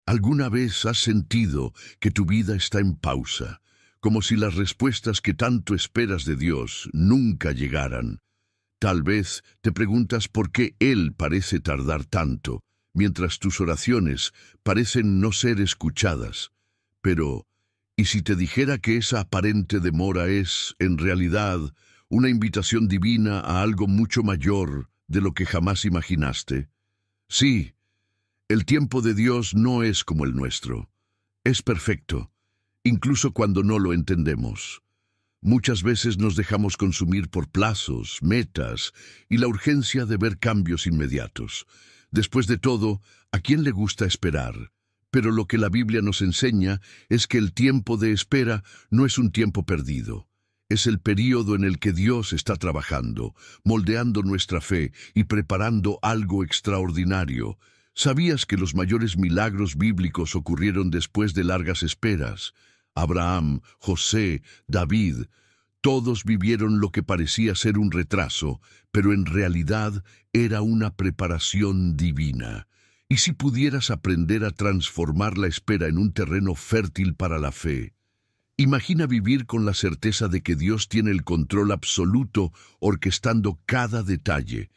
¿Alguna vez has sentido que tu vida está en pausa, como si las respuestas que tanto esperas de Dios nunca llegaran? Tal vez te preguntas por qué Él parece tardar tanto, mientras tus oraciones parecen no ser escuchadas. Pero, ¿y si te dijera que esa aparente demora es, en realidad, una invitación divina a algo mucho mayor de lo que jamás imaginaste? Sí, el tiempo de Dios no es como el nuestro. Es perfecto, incluso cuando no lo entendemos. Muchas veces nos dejamos consumir por plazos, metas y la urgencia de ver cambios inmediatos. Después de todo, ¿a quién le gusta esperar? Pero lo que la Biblia nos enseña es que el tiempo de espera no es un tiempo perdido. Es el período en el que Dios está trabajando, moldeando nuestra fe y preparando algo extraordinario. ¿Sabías que los mayores milagros bíblicos ocurrieron después de largas esperas? Abraham, José, David, todos vivieron lo que parecía ser un retraso, pero en realidad era una preparación divina. ¿Y si pudieras aprender a transformar la espera en un terreno fértil para la fe? Imagina vivir con la certeza de que Dios tiene el control absoluto, orquestando cada detalle.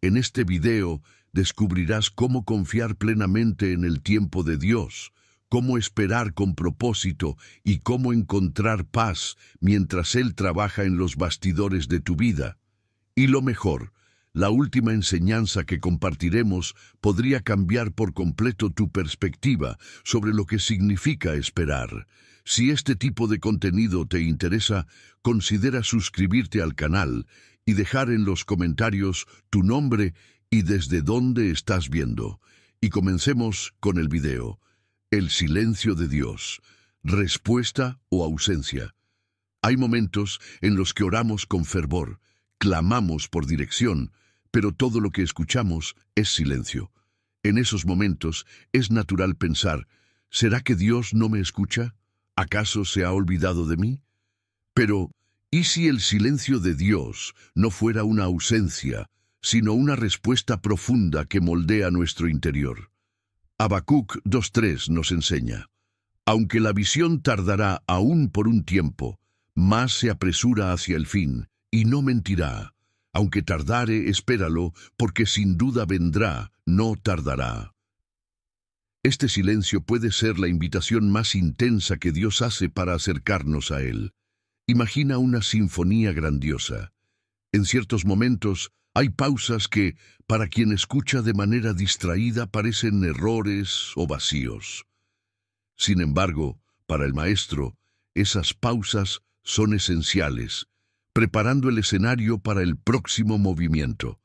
En este video descubrirás cómo confiar plenamente en el tiempo de Dios, cómo esperar con propósito y cómo encontrar paz mientras Él trabaja en los bastidores de tu vida. Y lo mejor, la última enseñanza que compartiremos podría cambiar por completo tu perspectiva sobre lo que significa esperar. Si este tipo de contenido te interesa, considera suscribirte al canal y dejar en los comentarios tu nombre y desde dónde estás viendo. Y comencemos con el video. El silencio de Dios. Respuesta o ausencia. Hay momentos en los que oramos con fervor, clamamos por dirección, pero todo lo que escuchamos es silencio. En esos momentos es natural pensar, ¿será que Dios no me escucha? ¿Acaso se ha olvidado de mí? Pero, ¿y si el silencio de Dios no fuera una ausencia, sino una respuesta profunda que moldea nuestro interior? Habacuc 2:3 nos enseña, aunque la visión tardará aún por un tiempo, más se apresura hacia el fin, y no mentirá. Aunque tardare, espéralo, porque sin duda vendrá, no tardará. Este silencio puede ser la invitación más intensa que Dios hace para acercarnos a Él. Imagina una sinfonía grandiosa. En ciertos momentos hay pausas que, para quien escucha de manera distraída, parecen errores o vacíos. Sin embargo, para el maestro, esas pausas son esenciales, preparando el escenario para el próximo movimiento.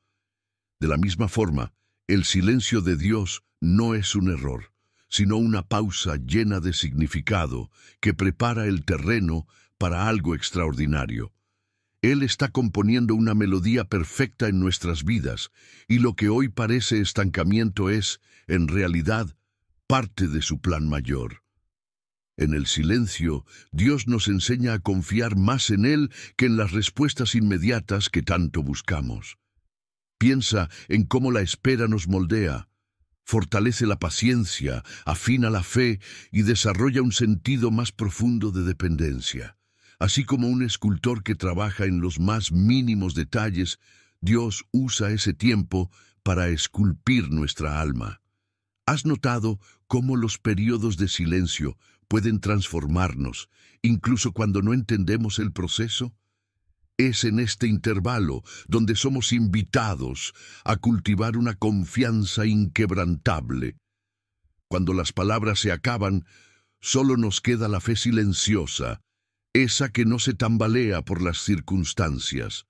De la misma forma, el silencio de Dios no es un error, sino una pausa llena de significado que prepara el terreno para algo extraordinario. Él está componiendo una melodía perfecta en nuestras vidas, y lo que hoy parece estancamiento es, en realidad, parte de su plan mayor. En el silencio, Dios nos enseña a confiar más en Él que en las respuestas inmediatas que tanto buscamos. Piensa en cómo la espera nos moldea, fortalece la paciencia, afina la fe y desarrolla un sentido más profundo de dependencia. Así como un escultor que trabaja en los más mínimos detalles, Dios usa ese tiempo para esculpir nuestra alma. ¿Has notado cómo los periodos de silencio pueden transformarnos, incluso cuando no entendemos el proceso? Es en este intervalo donde somos invitados a cultivar una confianza inquebrantable. Cuando las palabras se acaban, solo nos queda la fe silenciosa, esa que no se tambalea por las circunstancias.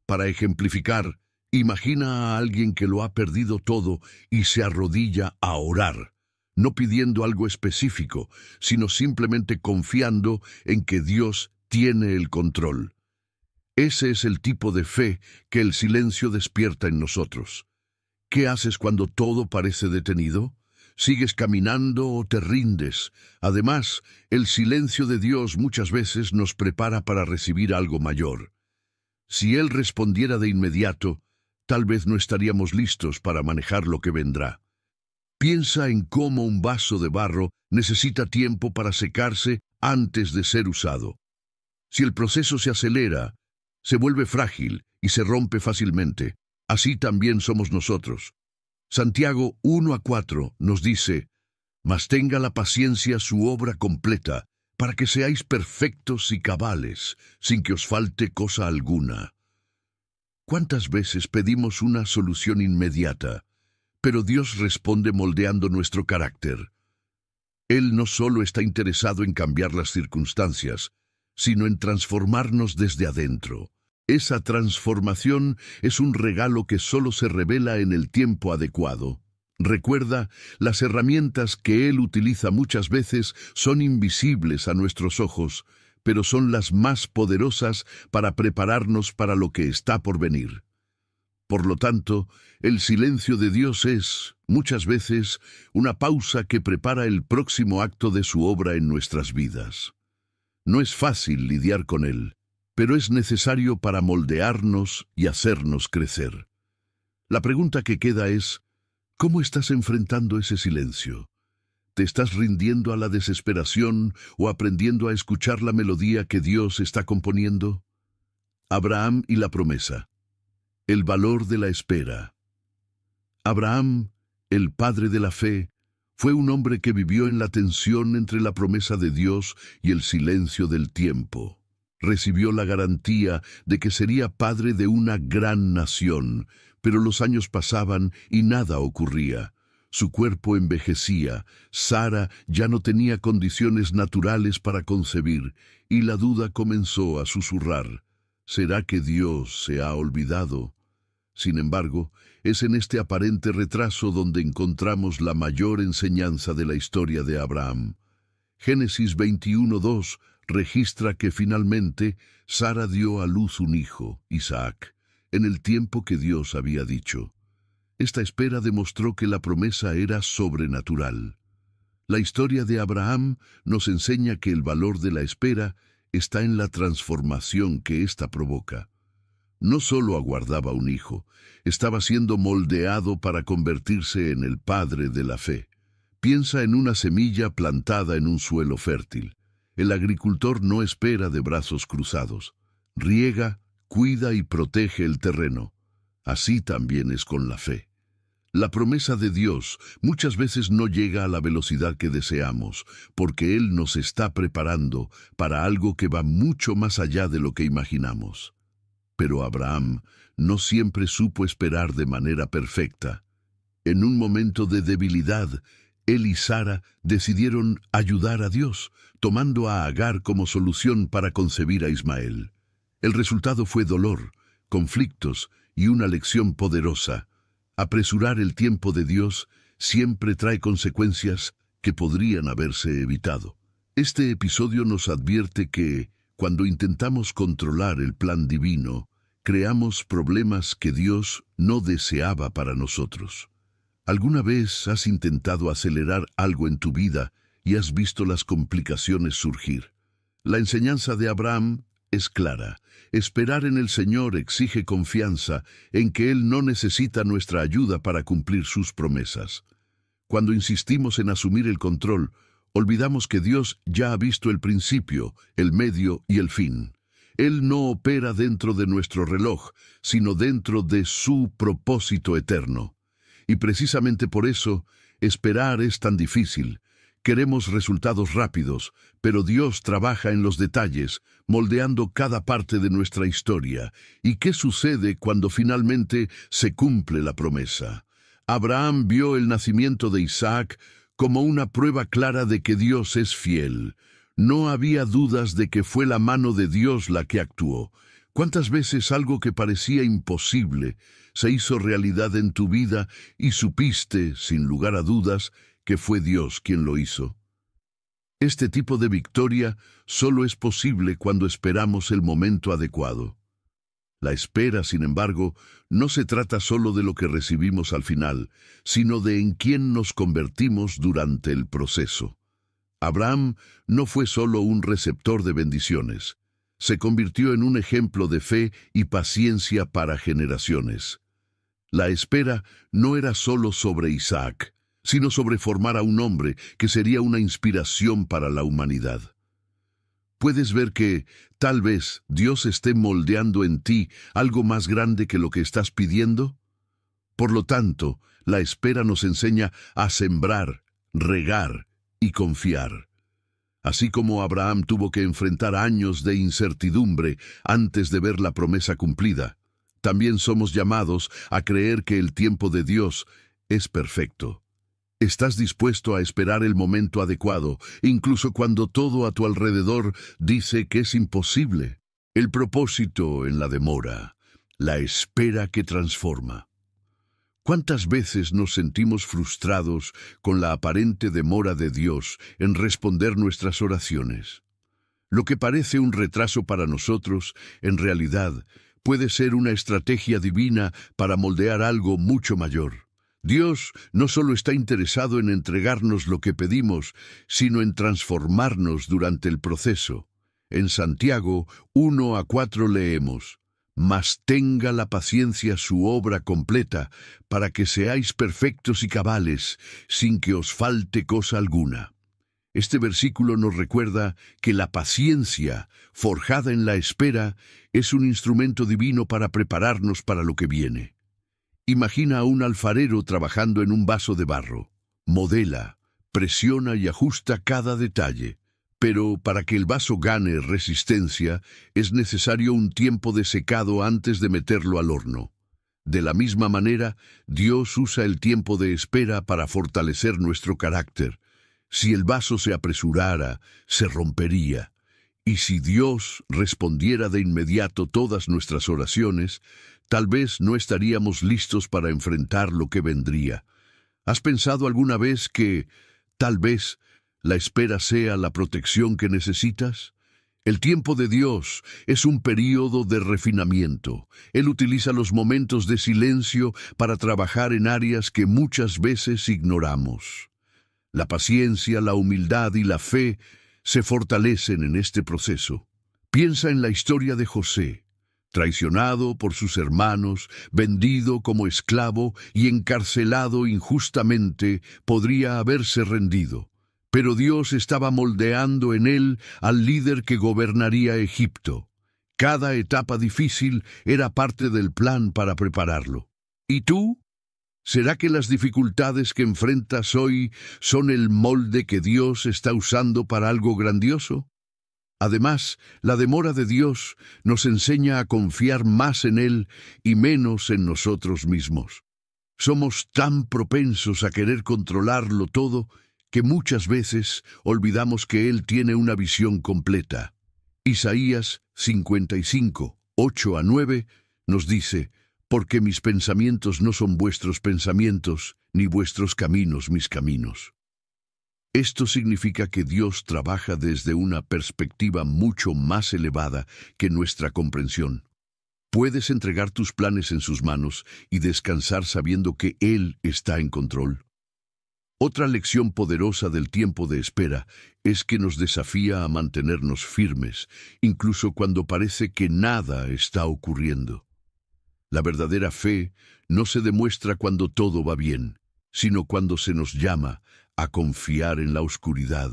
Para ejemplificar, imagina a alguien que lo ha perdido todo y se arrodilla a orar, no pidiendo algo específico, sino simplemente confiando en que Dios tiene el control. Ese es el tipo de fe que el silencio despierta en nosotros. ¿Qué haces cuando todo parece detenido? ¿Sigues caminando o te rindes? Además, el silencio de Dios muchas veces nos prepara para recibir algo mayor. Si Él respondiera de inmediato, tal vez no estaríamos listos para manejar lo que vendrá. Piensa en cómo un vaso de barro necesita tiempo para secarse antes de ser usado. Si el proceso se acelera, se vuelve frágil y se rompe fácilmente. Así también somos nosotros. Santiago 1:4 nos dice: «Mas tenga la paciencia su obra completa, para que seáis perfectos y cabales, sin que os falte cosa alguna». ¿Cuántas veces pedimos una solución inmediata, pero Dios responde moldeando nuestro carácter? Él no solo está interesado en cambiar las circunstancias, sino en transformarnos desde adentro. Esa transformación es un regalo que solo se revela en el tiempo adecuado. Recuerda, las herramientas que Él utiliza muchas veces son invisibles a nuestros ojos, pero son las más poderosas para prepararnos para lo que está por venir. Por lo tanto, el silencio de Dios es, muchas veces, una pausa que prepara el próximo acto de su obra en nuestras vidas. No es fácil lidiar con Él, pero es necesario para moldearnos y hacernos crecer. La pregunta que queda es: ¿cómo estás enfrentando ese silencio? ¿Te estás rindiendo a la desesperación o aprendiendo a escuchar la melodía que Dios está componiendo? Abraham y la promesa. El valor de la espera. Abraham, el padre de la fe, fue un hombre que vivió en la tensión entre la promesa de Dios y el silencio del tiempo. Recibió la garantía de que sería padre de una gran nación, pero los años pasaban y nada ocurría. Su cuerpo envejecía, Sara ya no tenía condiciones naturales para concebir, y la duda comenzó a susurrar: ¿será que Dios se ha olvidado? Sin embargo, es en este aparente retraso donde encontramos la mayor enseñanza de la historia de Abraham. Génesis 21:2 registra que finalmente Sara dio a luz un hijo, Isaac, en el tiempo que Dios había dicho. Esta espera demostró que la promesa era sobrenatural. La historia de Abraham nos enseña que el valor de la espera está en la transformación que ésta provoca. No solo aguardaba un hijo, estaba siendo moldeado para convertirse en el padre de la fe. Piensa en una semilla plantada en un suelo fértil. El agricultor no espera de brazos cruzados. Riega, cuida y protege el terreno. Así también es con la fe. La promesa de Dios muchas veces no llega a la velocidad que deseamos, porque Él nos está preparando para algo que va mucho más allá de lo que imaginamos. Pero Abraham no siempre supo esperar de manera perfecta. En un momento de debilidad, él y Sara decidieron ayudar a Dios, tomando a Agar como solución para concebir a Ismael. El resultado fue dolor, conflictos y una lección poderosa. Apresurar el tiempo de Dios siempre trae consecuencias que podrían haberse evitado. Este episodio nos advierte que, cuando intentamos controlar el plan divino, creamos problemas que Dios no deseaba para nosotros. ¿Alguna vez has intentado acelerar algo en tu vida y has visto las complicaciones surgir? La enseñanza de Abraham es clara. Esperar en el Señor exige confianza en que Él no necesita nuestra ayuda para cumplir sus promesas. Cuando insistimos en asumir el control, olvidamos que Dios ya ha visto el principio, el medio y el fin. Él no opera dentro de nuestro reloj, sino dentro de su propósito eterno. Y precisamente por eso, esperar es tan difícil. Queremos resultados rápidos, pero Dios trabaja en los detalles, moldeando cada parte de nuestra historia. ¿Y qué sucede cuando finalmente se cumple la promesa? Abraham vio el nacimiento de Isaac como una prueba clara de que Dios es fiel. No había dudas de que fue la mano de Dios la que actuó. ¿Cuántas veces algo que parecía imposible se hizo realidad en tu vida y supiste, sin lugar a dudas, que fue Dios quien lo hizo? Este tipo de victoria solo es posible cuando esperamos el momento adecuado. La espera, sin embargo, no se trata solo de lo que recibimos al final, sino de en quién nos convertimos durante el proceso. Abraham no fue solo un receptor de bendiciones, se convirtió en un ejemplo de fe y paciencia para generaciones. La espera no era solo sobre Isaac, sino sobre formar a un hombre que sería una inspiración para la humanidad. Puedes ver que, tal vez, Dios esté moldeando en ti algo más grande que lo que estás pidiendo. Por lo tanto, la espera nos enseña a sembrar, regar y confiar. Así como Abraham tuvo que enfrentar años de incertidumbre antes de ver la promesa cumplida, también somos llamados a creer que el tiempo de Dios es perfecto. ¿Estás dispuesto a esperar el momento adecuado, incluso cuando todo a tu alrededor dice que es imposible? El propósito en la demora, la espera que transforma. ¿Cuántas veces nos sentimos frustrados con la aparente demora de Dios en responder nuestras oraciones? Lo que parece un retraso para nosotros, en realidad, puede ser una estrategia divina para moldear algo mucho mayor. Dios no solo está interesado en entregarnos lo que pedimos, sino en transformarnos durante el proceso. En Santiago 1:4 leemos: «Mas tenga la paciencia su obra completa, para que seáis perfectos y cabales, sin que os falte cosa alguna». Este versículo nos recuerda que la paciencia, forjada en la espera, es un instrumento divino para prepararnos para lo que viene. Imagina a un alfarero trabajando en un vaso de barro. Modela, presiona y ajusta cada detalle. Pero para que el vaso gane resistencia, es necesario un tiempo de secado antes de meterlo al horno. De la misma manera, Dios usa el tiempo de espera para fortalecer nuestro carácter. Si el vaso se apresurara, se rompería. Y si Dios respondiera de inmediato todas nuestras oraciones, tal vez no estaríamos listos para enfrentar lo que vendría. ¿Has pensado alguna vez que, tal vez, la espera sea la protección que necesitas? El tiempo de Dios es un período de refinamiento. Él utiliza los momentos de silencio para trabajar en áreas que muchas veces ignoramos. La paciencia, la humildad y la fe se fortalecen en este proceso. Piensa en la historia de José, traicionado por sus hermanos, vendido como esclavo y encarcelado injustamente, podría haberse rendido. Pero Dios estaba moldeando en él al líder que gobernaría Egipto. Cada etapa difícil era parte del plan para prepararlo. ¿Y tú? ¿Será que las dificultades que enfrentas hoy son el molde que Dios está usando para algo grandioso? Además, la demora de Dios nos enseña a confiar más en Él y menos en nosotros mismos. Somos tan propensos a querer controlarlo todo que muchas veces olvidamos que Él tiene una visión completa. Isaías 55, 8-9 nos dice: «Porque mis pensamientos no son vuestros pensamientos, ni vuestros caminos mis caminos». Esto significa que Dios trabaja desde una perspectiva mucho más elevada que nuestra comprensión. Puedes entregar tus planes en sus manos y descansar sabiendo que Él está en control. Otra lección poderosa del tiempo de espera es que nos desafía a mantenernos firmes, incluso cuando parece que nada está ocurriendo. La verdadera fe no se demuestra cuando todo va bien, sino cuando se nos llama a confiar en la oscuridad.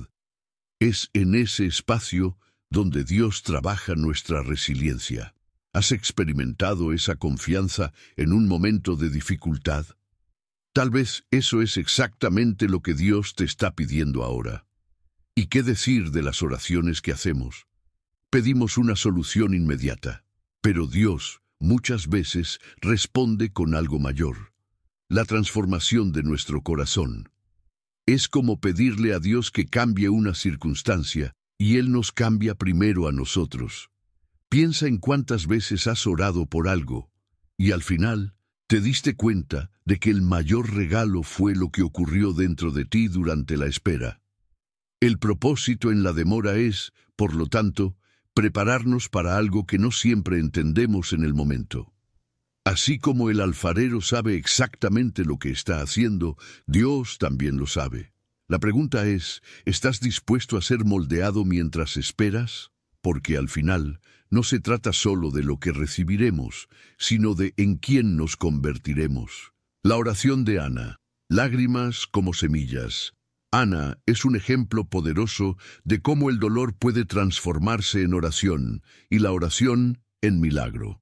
Es en ese espacio donde Dios trabaja nuestra resiliencia. ¿Has experimentado esa confianza en un momento de dificultad? Tal vez eso es exactamente lo que Dios te está pidiendo ahora. ¿Y qué decir de las oraciones que hacemos? Pedimos una solución inmediata, pero Dios muchas veces responde con algo mayor: la transformación de nuestro corazón. Es como pedirle a Dios que cambie una circunstancia, y Él nos cambia primero a nosotros. Piensa en cuántas veces has orado por algo, y al final te diste cuenta de que el mayor regalo fue lo que ocurrió dentro de ti durante la espera. El propósito en la demora es, por lo tanto, prepararnos para algo que no siempre entendemos en el momento. Así como el alfarero sabe exactamente lo que está haciendo, Dios también lo sabe. La pregunta es, ¿estás dispuesto a ser moldeado mientras esperas? Porque al final, no se trata solo de lo que recibiremos, sino de en quién nos convertiremos. La oración de Ana. Lágrimas como semillas. Ana es un ejemplo poderoso de cómo el dolor puede transformarse en oración y la oración en milagro.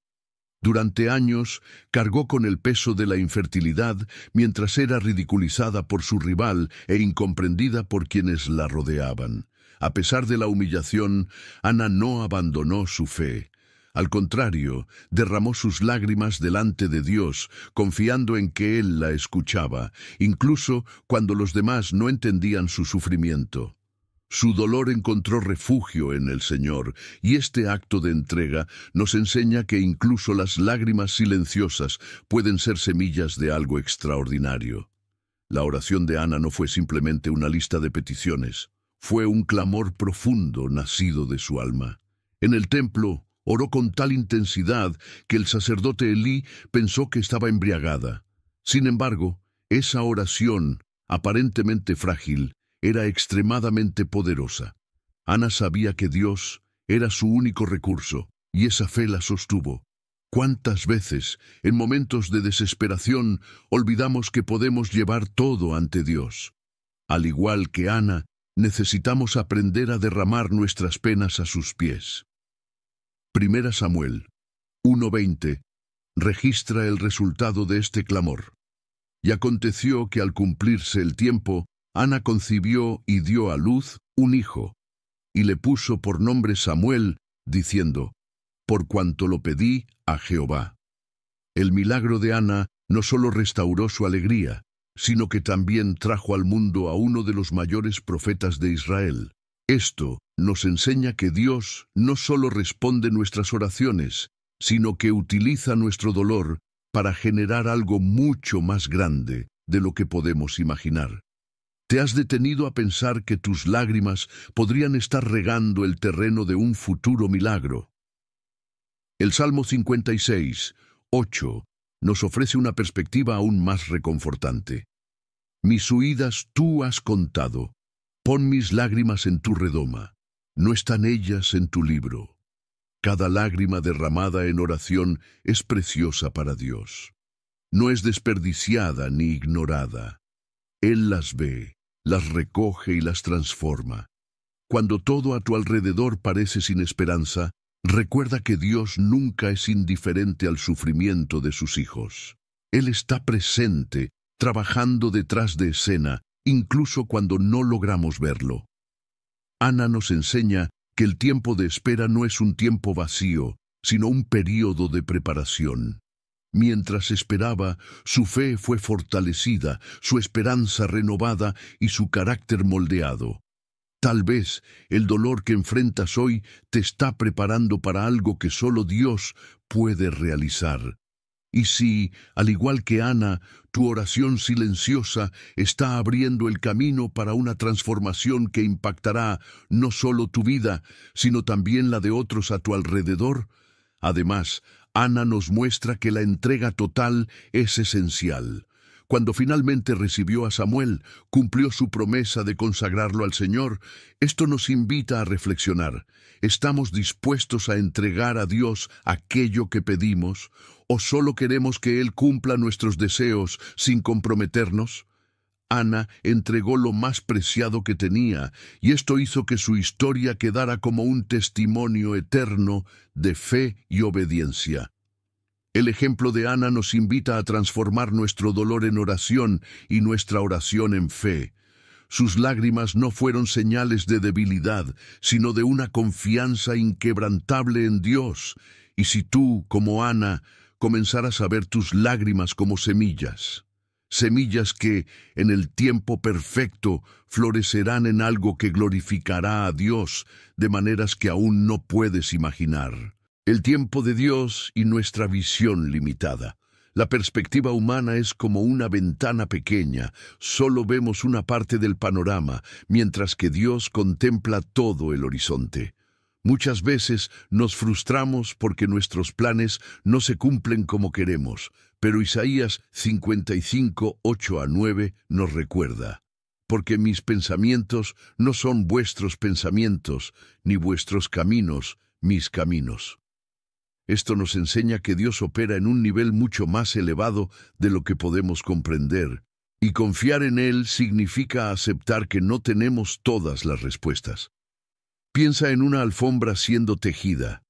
Durante años cargó con el peso de la infertilidad mientras era ridiculizada por su rival e incomprendida por quienes la rodeaban. A pesar de la humillación, Ana no abandonó su fe. Al contrario, derramó sus lágrimas delante de Dios, confiando en que Él la escuchaba, incluso cuando los demás no entendían su sufrimiento. Su dolor encontró refugio en el Señor, y este acto de entrega nos enseña que incluso las lágrimas silenciosas pueden ser semillas de algo extraordinario. La oración de Ana no fue simplemente una lista de peticiones, fue un clamor profundo nacido de su alma. En el templo, oró con tal intensidad que el sacerdote Elí pensó que estaba embriagada. Sin embargo, esa oración, aparentemente frágil, era extremadamente poderosa. Ana sabía que Dios era su único recurso, y esa fe la sostuvo. ¿Cuántas veces, en momentos de desesperación, olvidamos que podemos llevar todo ante Dios? Al igual que Ana, necesitamos aprender a derramar nuestras penas a sus pies. 1 Samuel 1:20 registra el resultado de este clamor. Y aconteció que al cumplirse el tiempo, Ana concibió y dio a luz un hijo, y le puso por nombre Samuel, diciendo, por cuanto lo pedí a Jehová. El milagro de Ana no solo restauró su alegría, sino que también trajo al mundo a uno de los mayores profetas de Israel. Esto nos enseña que Dios no solo responde nuestras oraciones, sino que utiliza nuestro dolor para generar algo mucho más grande de lo que podemos imaginar. ¿Te has detenido a pensar que tus lágrimas podrían estar regando el terreno de un futuro milagro? El Salmo 56:8 nos ofrece una perspectiva aún más reconfortante. Mis huidas tú has contado. Pon mis lágrimas en tu redoma. No están ellas en tu libro. Cada lágrima derramada en oración es preciosa para Dios. No es desperdiciada ni ignorada. Él las ve, las recoge y las transforma. Cuando todo a tu alrededor parece sin esperanza, recuerda que Dios nunca es indiferente al sufrimiento de sus hijos. Él está presente, trabajando detrás de escena, incluso cuando no logramos verlo. Ana nos enseña que el tiempo de espera no es un tiempo vacío, sino un período de preparación. Mientras esperaba, su fe fue fortalecida, su esperanza renovada y su carácter moldeado. Tal vez el dolor que enfrentas hoy te está preparando para algo que solo Dios puede realizar. Y si, al igual que Ana, tu oración silenciosa está abriendo el camino para una transformación que impactará no solo tu vida, sino también la de otros a tu alrededor. Además, Ana nos muestra que la entrega total es esencial. Cuando finalmente recibió a Samuel, cumplió su promesa de consagrarlo al Señor. Esto nos invita a reflexionar. ¿Estamos dispuestos a entregar a Dios aquello que pedimos? ¿O solo queremos que Él cumpla nuestros deseos sin comprometernos? Ana entregó lo más preciado que tenía, y esto hizo que su historia quedara como un testimonio eterno de fe y obediencia. El ejemplo de Ana nos invita a transformar nuestro dolor en oración y nuestra oración en fe. Sus lágrimas no fueron señales de debilidad, sino de una confianza inquebrantable en Dios. Y si tú, como Ana, comenzaras a ver tus lágrimas como semillas, semillas que, en el tiempo perfecto, florecerán en algo que glorificará a Dios de maneras que aún no puedes imaginar. El tiempo de Dios y nuestra visión limitada. La perspectiva humana es como una ventana pequeña, solo vemos una parte del panorama, mientras que Dios contempla todo el horizonte. Muchas veces nos frustramos porque nuestros planes no se cumplen como queremos, pero Isaías 55:8-9 nos recuerda: porque mis pensamientos no son vuestros pensamientos, ni vuestros caminos mis caminos. Esto nos enseña que Dios opera en un nivel mucho más elevado de lo que podemos comprender. Y confiar en Él significa aceptar que no tenemos todas las respuestas. Piensa en una alfombra siendo tejida.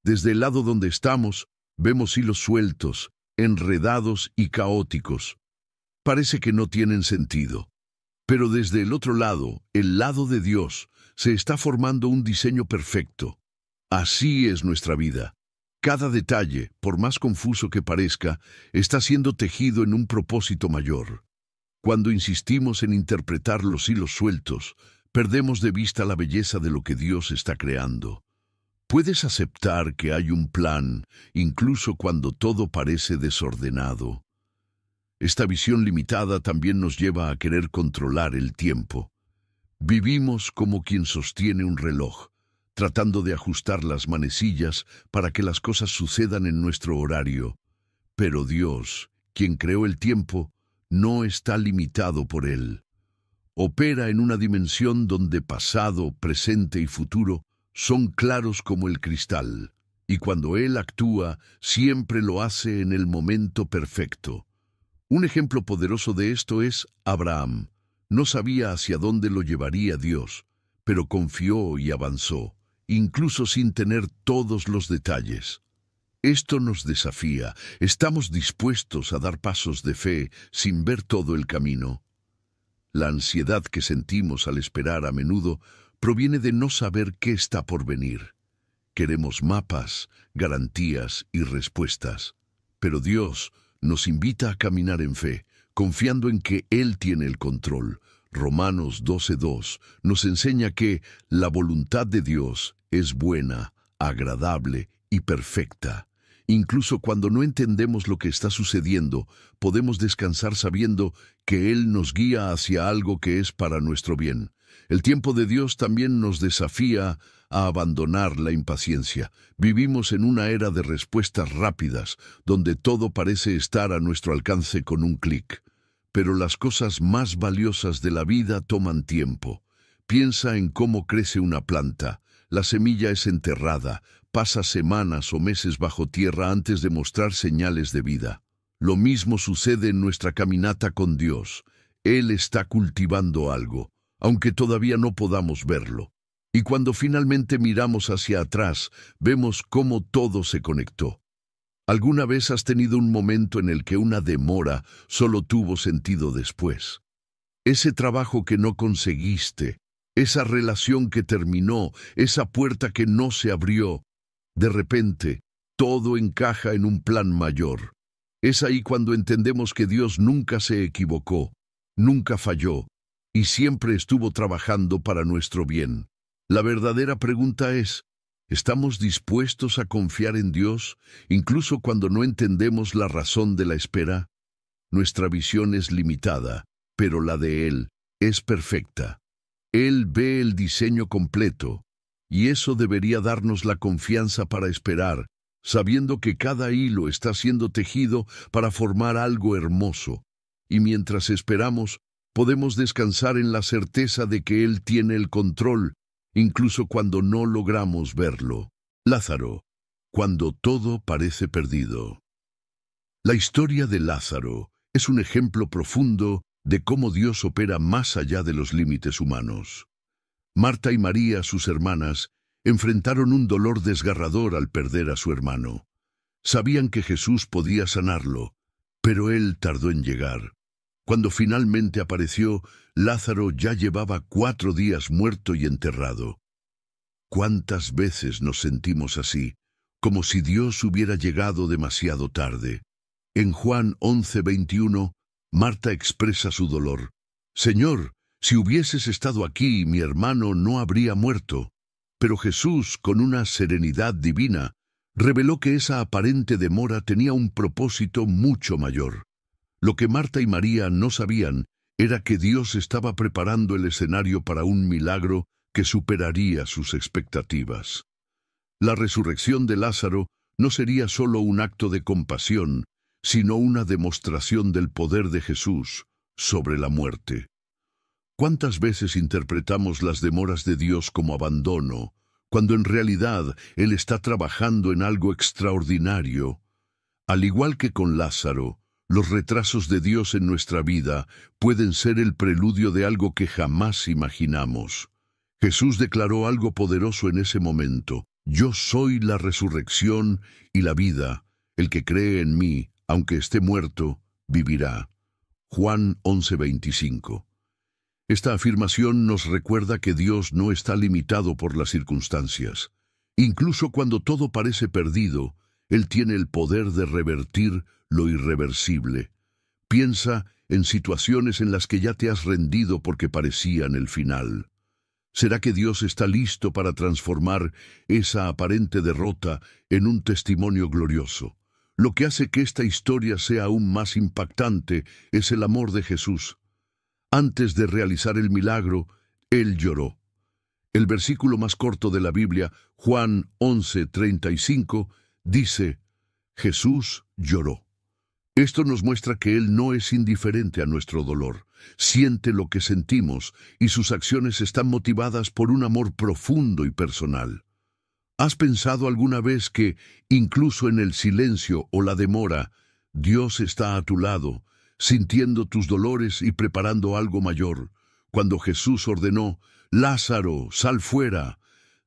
Desde el lado donde estamos, vemos hilos sueltos, enredados y caóticos. Parece que no tienen sentido. Pero desde el otro lado, el lado de Dios, se está formando un diseño perfecto. Así es nuestra vida. Cada detalle, por más confuso que parezca, está siendo tejido en un propósito mayor. Cuando insistimos en interpretar los hilos sueltos, perdemos de vista la belleza de lo que Dios está creando. Puedes aceptar que hay un plan, incluso cuando todo parece desordenado. Esta visión limitada también nos lleva a querer controlar el tiempo. Vivimos como quien sostiene un reloj, tratando de ajustar las manecillas para que las cosas sucedan en nuestro horario. Pero Dios, quien creó el tiempo, no está limitado por él. Opera en una dimensión donde pasado, presente y futuro son claros como el cristal, y cuando Él actúa, siempre lo hace en el momento perfecto. Un ejemplo poderoso de esto es Abraham. No sabía hacia dónde lo llevaría Dios, pero confió y avanzó, incluso sin tener todos los detalles. Esto nos desafía. ¿Estamos dispuestos a dar pasos de fe sin ver todo el camino? La ansiedad que sentimos al esperar a menudo proviene de no saber qué está por venir. Queremos mapas, garantías y respuestas, pero Dios nos invita a caminar en fe, confiando en que Él tiene el control. Romanos 12:2 nos enseña que la voluntad de Dios es buena, agradable y perfecta. Incluso cuando no entendemos lo que está sucediendo, podemos descansar sabiendo que Él nos guía hacia algo que es para nuestro bien. El tiempo de Dios también nos desafía a abandonar la impaciencia. Vivimos en una era de respuestas rápidas, donde todo parece estar a nuestro alcance con un clic. Pero las cosas más valiosas de la vida toman tiempo. Piensa en cómo crece una planta. La semilla es enterrada, pasa semanas o meses bajo tierra antes de mostrar señales de vida. Lo mismo sucede en nuestra caminata con Dios. Él está cultivando algo, aunque todavía no podamos verlo. Y cuando finalmente miramos hacia atrás, vemos cómo todo se conectó. ¿Alguna vez has tenido un momento en el que una demora solo tuvo sentido después? Ese trabajo que no conseguiste, esa relación que terminó, esa puerta que no se abrió, de repente, todo encaja en un plan mayor. Es ahí cuando entendemos que Dios nunca se equivocó, nunca falló, y siempre estuvo trabajando para nuestro bien. La verdadera pregunta es, ¿estamos dispuestos a confiar en Dios, incluso cuando no entendemos la razón de la espera? Nuestra visión es limitada, pero la de Él es perfecta. Él ve el diseño completo, y eso debería darnos la confianza para esperar, sabiendo que cada hilo está siendo tejido para formar algo hermoso. Y mientras esperamos, podemos descansar en la certeza de que Él tiene el control, incluso cuando no logramos verlo. Lázaro, cuando todo parece perdido. La historia de Lázaro es un ejemplo profundo de cómo Dios opera más allá de los límites humanos. Marta y María, sus hermanas, enfrentaron un dolor desgarrador al perder a su hermano. Sabían que Jesús podía sanarlo, pero Él tardó en llegar. Cuando finalmente apareció, Lázaro ya llevaba 4 días muerto y enterrado. ¿Cuántas veces nos sentimos así, como si Dios hubiera llegado demasiado tarde? En Juan 11:21, Marta expresa su dolor. «Señor, si hubieses estado aquí, mi hermano no habría muerto». Pero Jesús, con una serenidad divina, reveló que esa aparente demora tenía un propósito mucho mayor. Lo que Marta y María no sabían era que Dios estaba preparando el escenario para un milagro que superaría sus expectativas. La resurrección de Lázaro no sería solo un acto de compasión, sino una demostración del poder de Jesús sobre la muerte. ¿Cuántas veces interpretamos las demoras de Dios como abandono, cuando en realidad Él está trabajando en algo extraordinario? Al igual que con Lázaro, Los retrasos de Dios en nuestra vida pueden ser el preludio de algo que jamás imaginamos. Jesús declaró algo poderoso en ese momento: yo soy la resurrección y la vida. El que cree en mí, aunque esté muerto, vivirá. Juan 11:25. Esta afirmación nos recuerda que Dios no está limitado por las circunstancias. Incluso cuando todo parece perdido, Él tiene el poder de revertir lo irreversible. Piensa en situaciones en las que ya te has rendido porque parecían el final. ¿Será que Dios está listo para transformar esa aparente derrota en un testimonio glorioso? Lo que hace que esta historia sea aún más impactante es el amor de Jesús. Antes de realizar el milagro, Él lloró. El versículo más corto de la Biblia, Juan 11:35, dice: Jesús lloró. Esto nos muestra que Él no es indiferente a nuestro dolor. Siente lo que sentimos y sus acciones están motivadas por un amor profundo y personal. ¿Has pensado alguna vez que, incluso en el silencio o la demora, Dios está a tu lado, sintiendo tus dolores y preparando algo mayor? Cuando Jesús ordenó: Lázaro, sal fuera,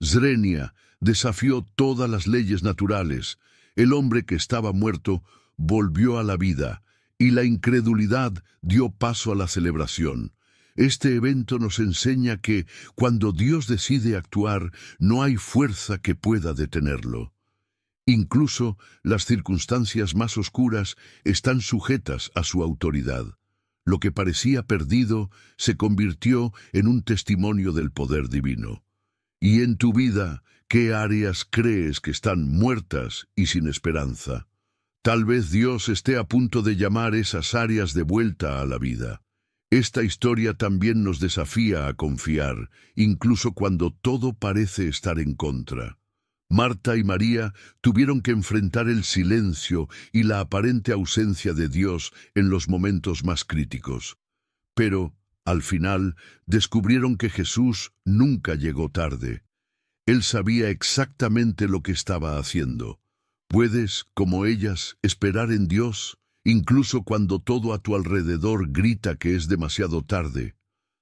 Zrenia desafió todas las leyes naturales. El hombre que estaba muerto volvió a la vida, y la incredulidad dio paso a la celebración. Este evento nos enseña que, cuando Dios decide actuar, no hay fuerza que pueda detenerlo. Incluso las circunstancias más oscuras están sujetas a su autoridad. Lo que parecía perdido se convirtió en un testimonio del poder divino. Y en tu vida, ¿qué áreas crees que están muertas y sin esperanza? Tal vez Dios esté a punto de llamar esas áreas de vuelta a la vida. Esta historia también nos desafía a confiar, incluso cuando todo parece estar en contra. Marta y María tuvieron que enfrentar el silencio y la aparente ausencia de Dios en los momentos más críticos. Pero, al final, descubrieron que Jesús nunca llegó tarde. Él sabía exactamente lo que estaba haciendo. Puedes, como ellas, esperar en Dios, incluso cuando todo a tu alrededor grita que es demasiado tarde.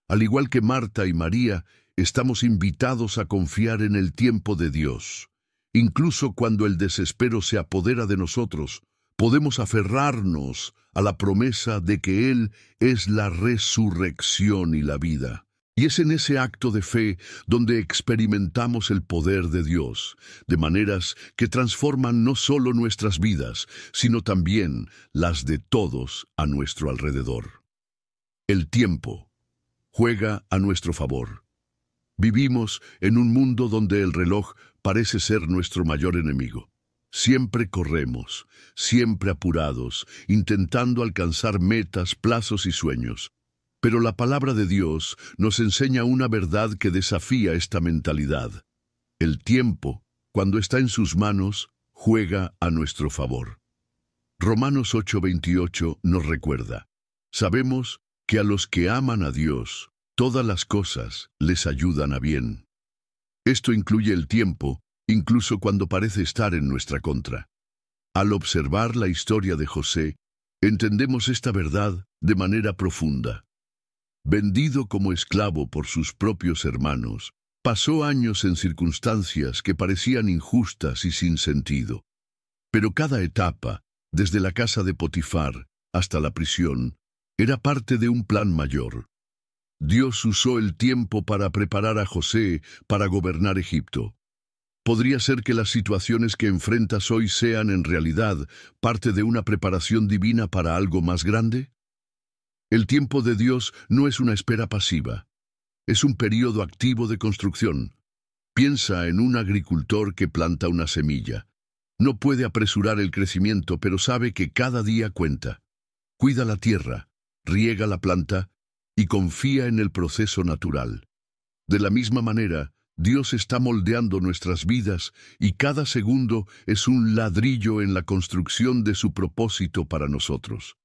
Al igual que Marta y María, estamos invitados a confiar en el tiempo de Dios. Incluso cuando el desespero se apodera de nosotros, podemos aferrarnos a la promesa de que Él es la resurrección y la vida. Y es en ese acto de fe donde experimentamos el poder de Dios, de maneras que transforman no solo nuestras vidas, sino también las de todos a nuestro alrededor. El tiempo juega a nuestro favor. Vivimos en un mundo donde el reloj parece ser nuestro mayor enemigo. Siempre corremos, siempre apurados, intentando alcanzar metas, plazos y sueños. Pero la palabra de Dios nos enseña una verdad que desafía esta mentalidad. El tiempo, cuando está en sus manos, juega a nuestro favor. Romanos 8:28 nos recuerda: sabemos que a los que aman a Dios, todas las cosas les ayudan a bien. Esto incluye el tiempo, incluso cuando parece estar en nuestra contra. Al observar la historia de José, entendemos esta verdad de manera profunda. Vendido como esclavo por sus propios hermanos, pasó años en circunstancias que parecían injustas y sin sentido. Pero cada etapa, desde la casa de Potifar hasta la prisión, era parte de un plan mayor. Dios usó el tiempo para preparar a José para gobernar Egipto. ¿Podría ser que las situaciones que enfrentas hoy sean en realidad parte de una preparación divina para algo más grande? El tiempo de Dios no es una espera pasiva. Es un período activo de construcción. Piensa en un agricultor que planta una semilla. No puede apresurar el crecimiento, pero sabe que cada día cuenta. Cuida la tierra, riega la planta y confía en el proceso natural. De la misma manera, Dios está moldeando nuestras vidas y cada segundo es un ladrillo en la construcción de su propósito para nosotros.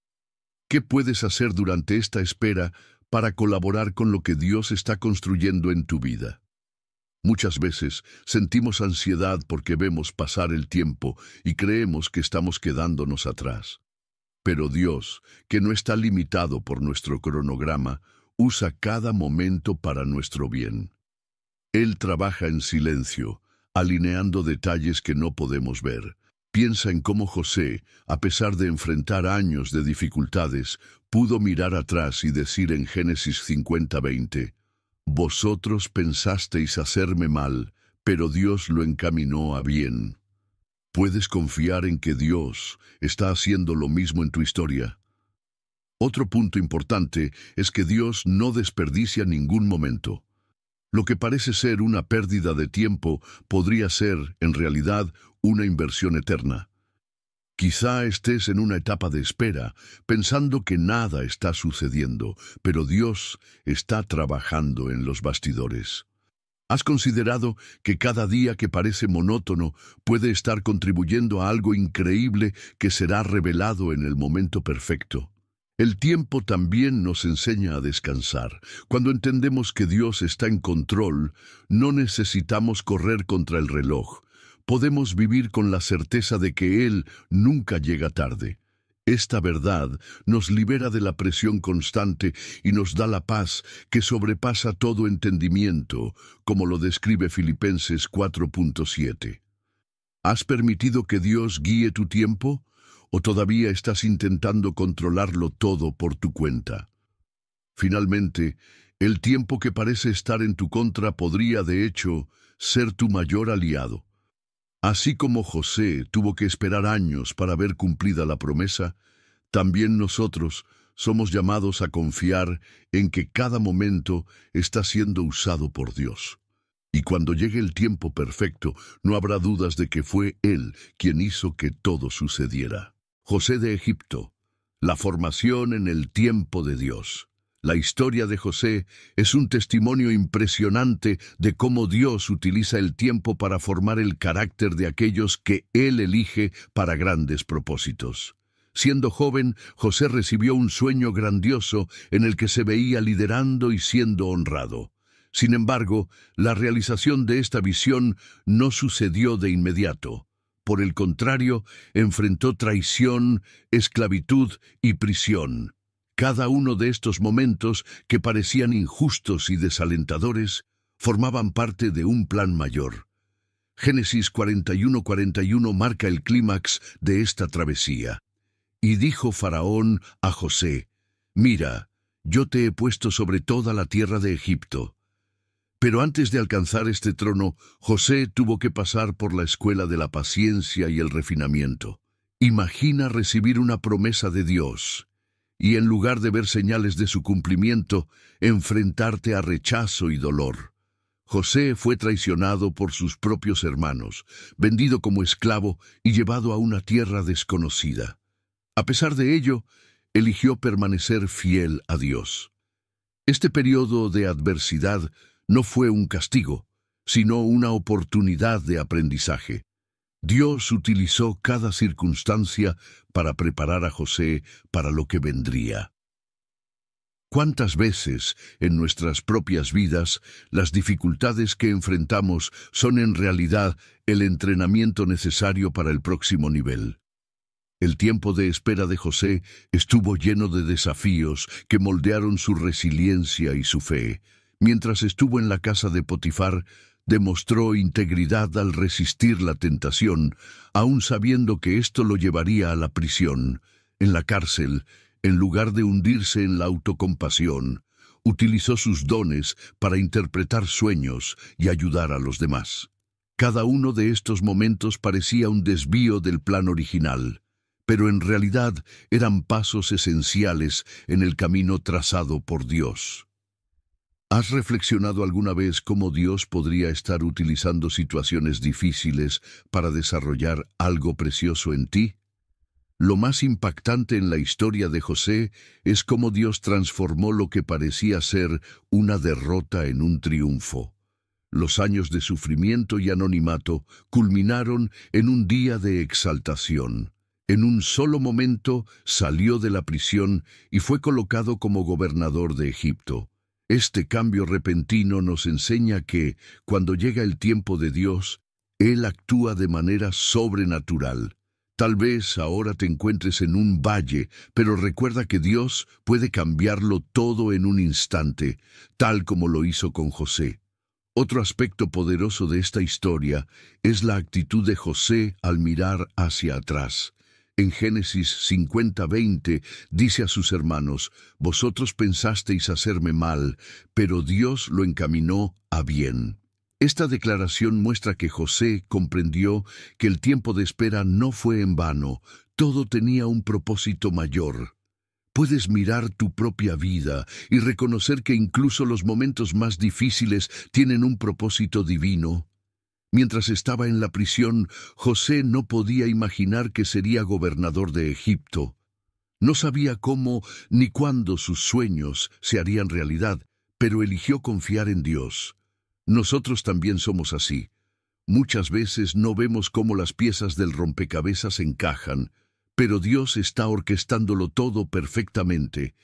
¿Qué puedes hacer durante esta espera para colaborar con lo que Dios está construyendo en tu vida? Muchas veces sentimos ansiedad porque vemos pasar el tiempo y creemos que estamos quedándonos atrás. Pero Dios, que no está limitado por nuestro cronograma, usa cada momento para nuestro bien. Él trabaja en silencio, alineando detalles que no podemos ver. Piensa en cómo José, a pesar de enfrentar años de dificultades, pudo mirar atrás y decir en Génesis 50:20, «Vosotros pensasteis hacerme mal, pero Dios lo encaminó a bien». ¿Puedes confiar en que Dios está haciendo lo mismo en tu historia? Otro punto importante es que Dios no desperdicia ningún momento. Lo que parece ser una pérdida de tiempo podría ser, en realidad, una inversión eterna. Quizá estés en una etapa de espera, pensando que nada está sucediendo, pero Dios está trabajando en los bastidores. ¿Has considerado que cada día que parece monótono puede estar contribuyendo a algo increíble que será revelado en el momento perfecto? El tiempo también nos enseña a descansar. Cuando entendemos que Dios está en control, no necesitamos correr contra el reloj. Podemos vivir con la certeza de que Él nunca llega tarde. Esta verdad nos libera de la presión constante y nos da la paz que sobrepasa todo entendimiento, como lo describe Filipenses 4:7. ¿Has permitido que Dios guíe tu tiempo? ¿O todavía estás intentando controlarlo todo por tu cuenta? Finalmente, el tiempo que parece estar en tu contra podría, de hecho, ser tu mayor aliado. Así como José tuvo que esperar años para ver cumplida la promesa, también nosotros somos llamados a confiar en que cada momento está siendo usado por Dios. Y cuando llegue el tiempo perfecto, no habrá dudas de que fue Él quien hizo que todo sucediera. José de Egipto, la formación en el tiempo de Dios. La historia de José es un testimonio impresionante de cómo Dios utiliza el tiempo para formar el carácter de aquellos que Él elige para grandes propósitos. Siendo joven, José recibió un sueño grandioso en el que se veía liderando y siendo honrado. Sin embargo, la realización de esta visión no sucedió de inmediato. Por el contrario, enfrentó traición, esclavitud y prisión. Cada uno de estos momentos, que parecían injustos y desalentadores, formaban parte de un plan mayor. Génesis 41:41 marca el clímax de esta travesía. Y dijo Faraón a José, «Mira, yo te he puesto sobre toda la tierra de Egipto». Pero antes de alcanzar este trono, José tuvo que pasar por la escuela de la paciencia y el refinamiento. Imagina recibir una promesa de Dios y, en lugar de ver señales de su cumplimiento, enfrentarte a rechazo y dolor. José fue traicionado por sus propios hermanos, vendido como esclavo y llevado a una tierra desconocida. A pesar de ello, eligió permanecer fiel a Dios. Este periodo de adversidad no fue un castigo, sino una oportunidad de aprendizaje. Dios utilizó cada circunstancia para preparar a José para lo que vendría. ¿Cuántas veces en nuestras propias vidas las dificultades que enfrentamos son en realidad el entrenamiento necesario para el próximo nivel? El tiempo de espera de José estuvo lleno de desafíos que moldearon su resiliencia y su fe. Mientras estuvo en la casa de Potifar, demostró integridad al resistir la tentación, aun sabiendo que esto lo llevaría a la prisión. En la cárcel, en lugar de hundirse en la autocompasión, utilizó sus dones para interpretar sueños y ayudar a los demás. Cada uno de estos momentos parecía un desvío del plan original, pero en realidad eran pasos esenciales en el camino trazado por Dios. ¿Has reflexionado alguna vez cómo Dios podría estar utilizando situaciones difíciles para desarrollar algo precioso en ti? Lo más impactante en la historia de José es cómo Dios transformó lo que parecía ser una derrota en un triunfo. Los años de sufrimiento y anonimato culminaron en un día de exaltación. En un solo momento salió de la prisión y fue colocado como gobernador de Egipto. Este cambio repentino nos enseña que, cuando llega el tiempo de Dios, Él actúa de manera sobrenatural. Tal vez ahora te encuentres en un valle, pero recuerda que Dios puede cambiarlo todo en un instante, tal como lo hizo con José. Otro aspecto poderoso de esta historia es la actitud de José al mirar hacia atrás. En Génesis 50:20 dice a sus hermanos: «Vosotros pensasteis hacerme mal, pero Dios lo encaminó a bien». Esta declaración muestra que José comprendió que el tiempo de espera no fue en vano, todo tenía un propósito mayor. Puedes mirar tu propia vida y reconocer que incluso los momentos más difíciles tienen un propósito divino. Mientras estaba en la prisión, José no podía imaginar que sería gobernador de Egipto. No sabía cómo ni cuándo sus sueños se harían realidad, pero eligió confiar en Dios. Nosotros también somos así. Muchas veces no vemos cómo las piezas del rompecabezas encajan, pero Dios está orquestándolo todo perfectamente.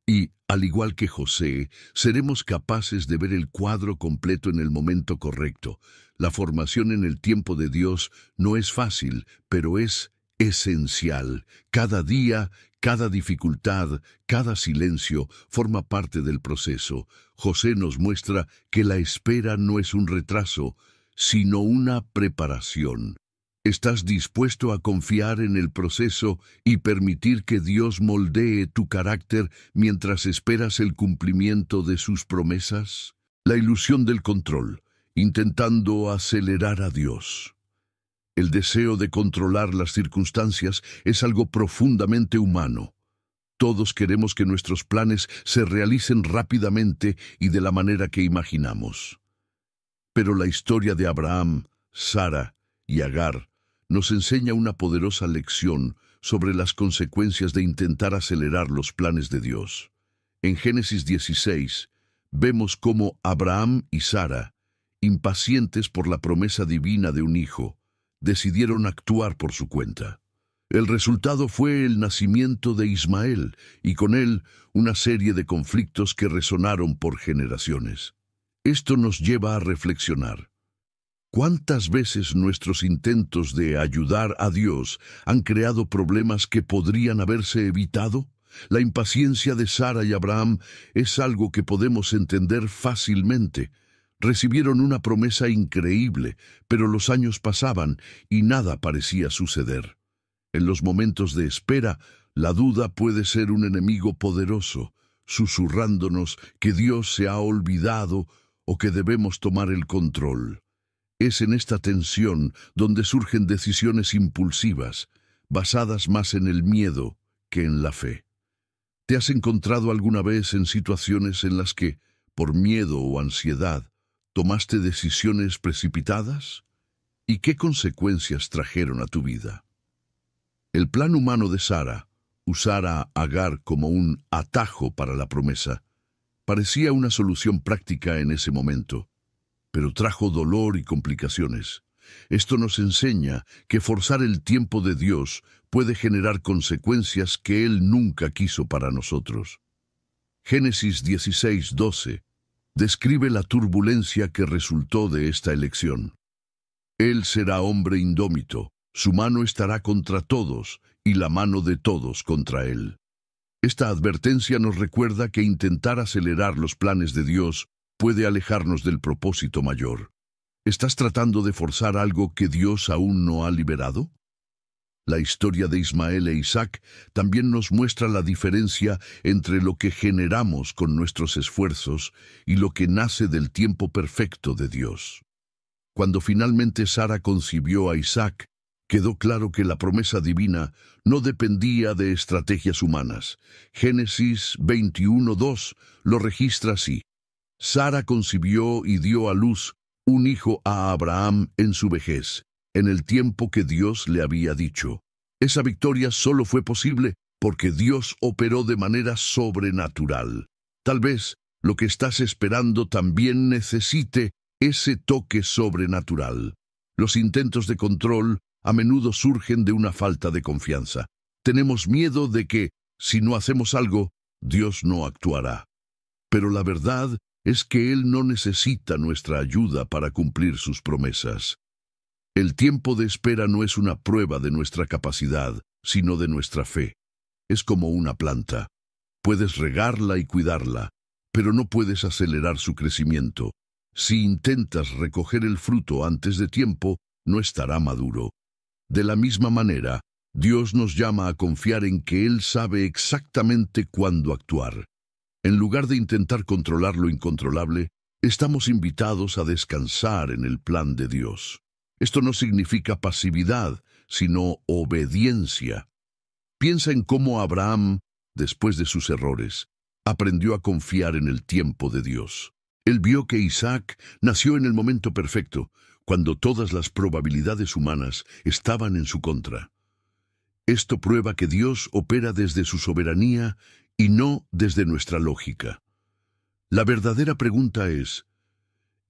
Y, al igual que José, seremos capaces de ver el cuadro completo en el momento correcto. La formación en el tiempo de Dios no es fácil, pero es esencial. Cada día, cada dificultad, cada silencio forma parte del proceso. José nos muestra que la espera no es un retraso, sino una preparación. ¿Estás dispuesto a confiar en el proceso y permitir que Dios moldee tu carácter mientras esperas el cumplimiento de sus promesas? La ilusión del control, intentando acelerar a Dios. El deseo de controlar las circunstancias es algo profundamente humano. Todos queremos que nuestros planes se realicen rápidamente y de la manera que imaginamos. Pero la historia de Abraham, Sara y Agar nos enseña una poderosa lección sobre las consecuencias de intentar acelerar los planes de Dios. En Génesis 16, vemos cómo Abraham y Sara, impacientes por la promesa divina de un hijo, decidieron actuar por su cuenta. El resultado fue el nacimiento de Ismael y con él una serie de conflictos que resonaron por generaciones. Esto nos lleva a reflexionar. ¿Cuántas veces nuestros intentos de ayudar a Dios han creado problemas que podrían haberse evitado? La impaciencia de Sara y Abraham es algo que podemos entender fácilmente. Recibieron una promesa increíble, pero los años pasaban y nada parecía suceder. En los momentos de espera, la duda puede ser un enemigo poderoso, susurrándonos que Dios se ha olvidado o que debemos tomar el control. Es en esta tensión donde surgen decisiones impulsivas, basadas más en el miedo que en la fe. ¿Te has encontrado alguna vez en situaciones en las que, por miedo o ansiedad, tomaste decisiones precipitadas? ¿Y qué consecuencias trajeron a tu vida? El plan humano de Sara, usar a Agar como un atajo para la promesa, parecía una solución práctica en ese momento, pero trajo dolor y complicaciones. Esto nos enseña que forzar el tiempo de Dios puede generar consecuencias que Él nunca quiso para nosotros. Génesis 16:12 describe la turbulencia que resultó de esta elección. Él será hombre indómito, su mano estará contra todos y la mano de todos contra él. Esta advertencia nos recuerda que intentar acelerar los planes de Dios puede alejarnos del propósito mayor. ¿Estás tratando de forzar algo que Dios aún no ha liberado? La historia de Ismael e Isaac también nos muestra la diferencia entre lo que generamos con nuestros esfuerzos y lo que nace del tiempo perfecto de Dios. Cuando finalmente Sara concibió a Isaac, quedó claro que la promesa divina no dependía de estrategias humanas. Génesis 21:2 lo registra así. Sara concibió y dio a luz un hijo a Abraham en su vejez, en el tiempo que Dios le había dicho. Esa victoria solo fue posible porque Dios operó de manera sobrenatural. Tal vez lo que estás esperando también necesite ese toque sobrenatural. Los intentos de control a menudo surgen de una falta de confianza. Tenemos miedo de que, si no hacemos algo, Dios no actuará. Pero la verdad es que Él no necesita nuestra ayuda para cumplir sus promesas. El tiempo de espera no es una prueba de nuestra capacidad, sino de nuestra fe. Es como una planta. Puedes regarla y cuidarla, pero no puedes acelerar su crecimiento. Si intentas recoger el fruto antes de tiempo, no estará maduro. De la misma manera, Dios nos llama a confiar en que Él sabe exactamente cuándo actuar. En lugar de intentar controlar lo incontrolable, estamos invitados a descansar en el plan de Dios. Esto no significa pasividad, sino obediencia. Piensa en cómo Abraham, después de sus errores, aprendió a confiar en el tiempo de Dios. Él vio que Isaac nació en el momento perfecto, cuando todas las probabilidades humanas estaban en su contra. Esto prueba que Dios opera desde su soberanía y no desde nuestra lógica. La verdadera pregunta es,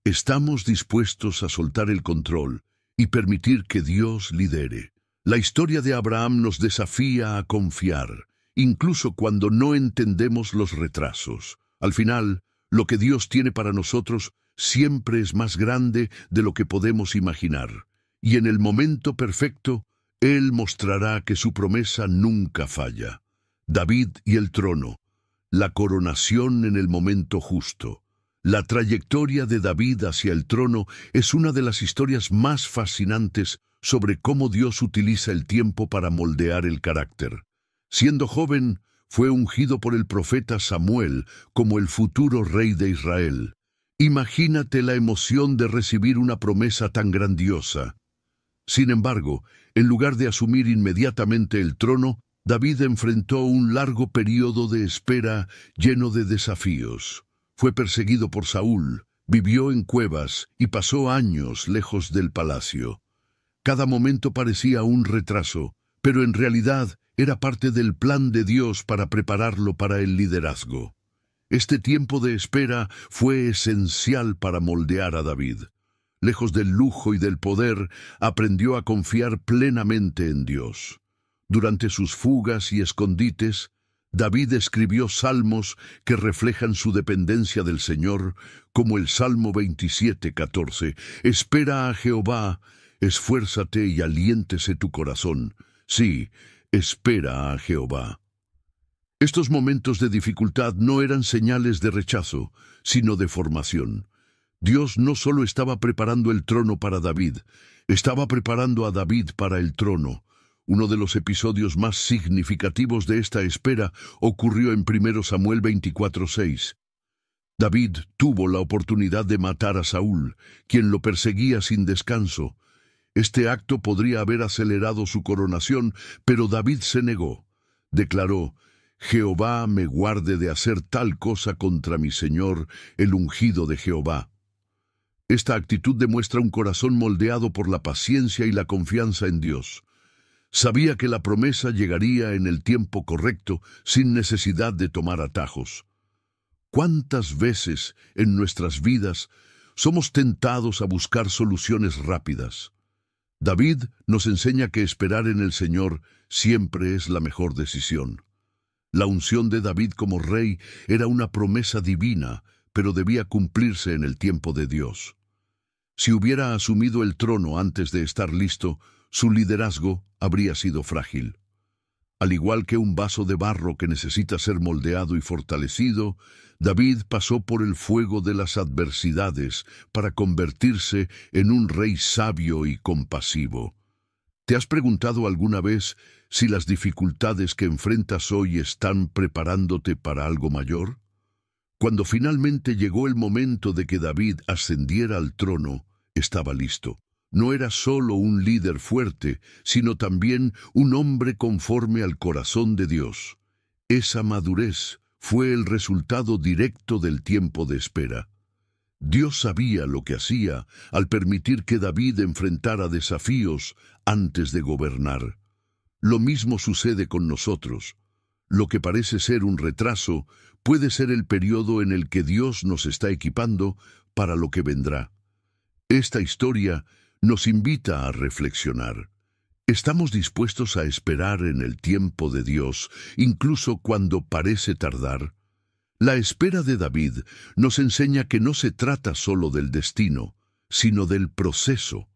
¿estamos dispuestos a soltar el control y permitir que Dios lidere? La historia de Abraham nos desafía a confiar, incluso cuando no entendemos los retrasos. Al final, lo que Dios tiene para nosotros siempre es más grande de lo que podemos imaginar. Y en el momento perfecto, Él mostrará que su promesa nunca falla. David y el trono, la coronación en el momento justo. La trayectoria de David hacia el trono es una de las historias más fascinantes sobre cómo Dios utiliza el tiempo para moldear el carácter. Siendo joven, fue ungido por el profeta Samuel como el futuro rey de Israel. Imagínate la emoción de recibir una promesa tan grandiosa. Sin embargo, en lugar de asumir inmediatamente el trono, David enfrentó un largo periodo de espera lleno de desafíos. Fue perseguido por Saúl, vivió en cuevas y pasó años lejos del palacio. Cada momento parecía un retraso, pero en realidad era parte del plan de Dios para prepararlo para el liderazgo. Este tiempo de espera fue esencial para moldear a David. Lejos del lujo y del poder, aprendió a confiar plenamente en Dios. Durante sus fugas y escondites, David escribió salmos que reflejan su dependencia del Señor, como el Salmo 27:14. Espera a Jehová, esfuérzate y aliéntese tu corazón. Sí, espera a Jehová. Estos momentos de dificultad no eran señales de rechazo, sino de formación. Dios no solo estaba preparando el trono para David, estaba preparando a David para el trono. Uno de los episodios más significativos de esta espera ocurrió en 1 Samuel 24:6. David tuvo la oportunidad de matar a Saúl, quien lo perseguía sin descanso. Este acto podría haber acelerado su coronación, pero David se negó. Declaró, «Jehová me guarde de hacer tal cosa contra mi Señor, el ungido de Jehová». Esta actitud demuestra un corazón moldeado por la paciencia y la confianza en Dios. Sabía que la promesa llegaría en el tiempo correcto, sin necesidad de tomar atajos. ¿Cuántas veces en nuestras vidas somos tentados a buscar soluciones rápidas? David nos enseña que esperar en el Señor siempre es la mejor decisión. La unción de David como rey era una promesa divina, pero debía cumplirse en el tiempo de Dios. Si hubiera asumido el trono antes de estar listo, su liderazgo habría sido frágil. Al igual que un vaso de barro que necesita ser moldeado y fortalecido, David pasó por el fuego de las adversidades para convertirse en un rey sabio y compasivo. ¿Te has preguntado alguna vez si las dificultades que enfrentas hoy están preparándote para algo mayor? Cuando finalmente llegó el momento de que David ascendiera al trono, estaba listo. No era solo un líder fuerte, sino también un hombre conforme al corazón de Dios. Esa madurez fue el resultado directo del tiempo de espera. Dios sabía lo que hacía al permitir que David enfrentara desafíos antes de gobernar. Lo mismo sucede con nosotros. Lo que parece ser un retraso puede ser el periodo en el que Dios nos está equipando para lo que vendrá. Esta historia nos invita a reflexionar. ¿Estamos dispuestos a esperar en el tiempo de Dios, incluso cuando parece tardar? La espera de David nos enseña que no se trata solo del destino, sino del proceso.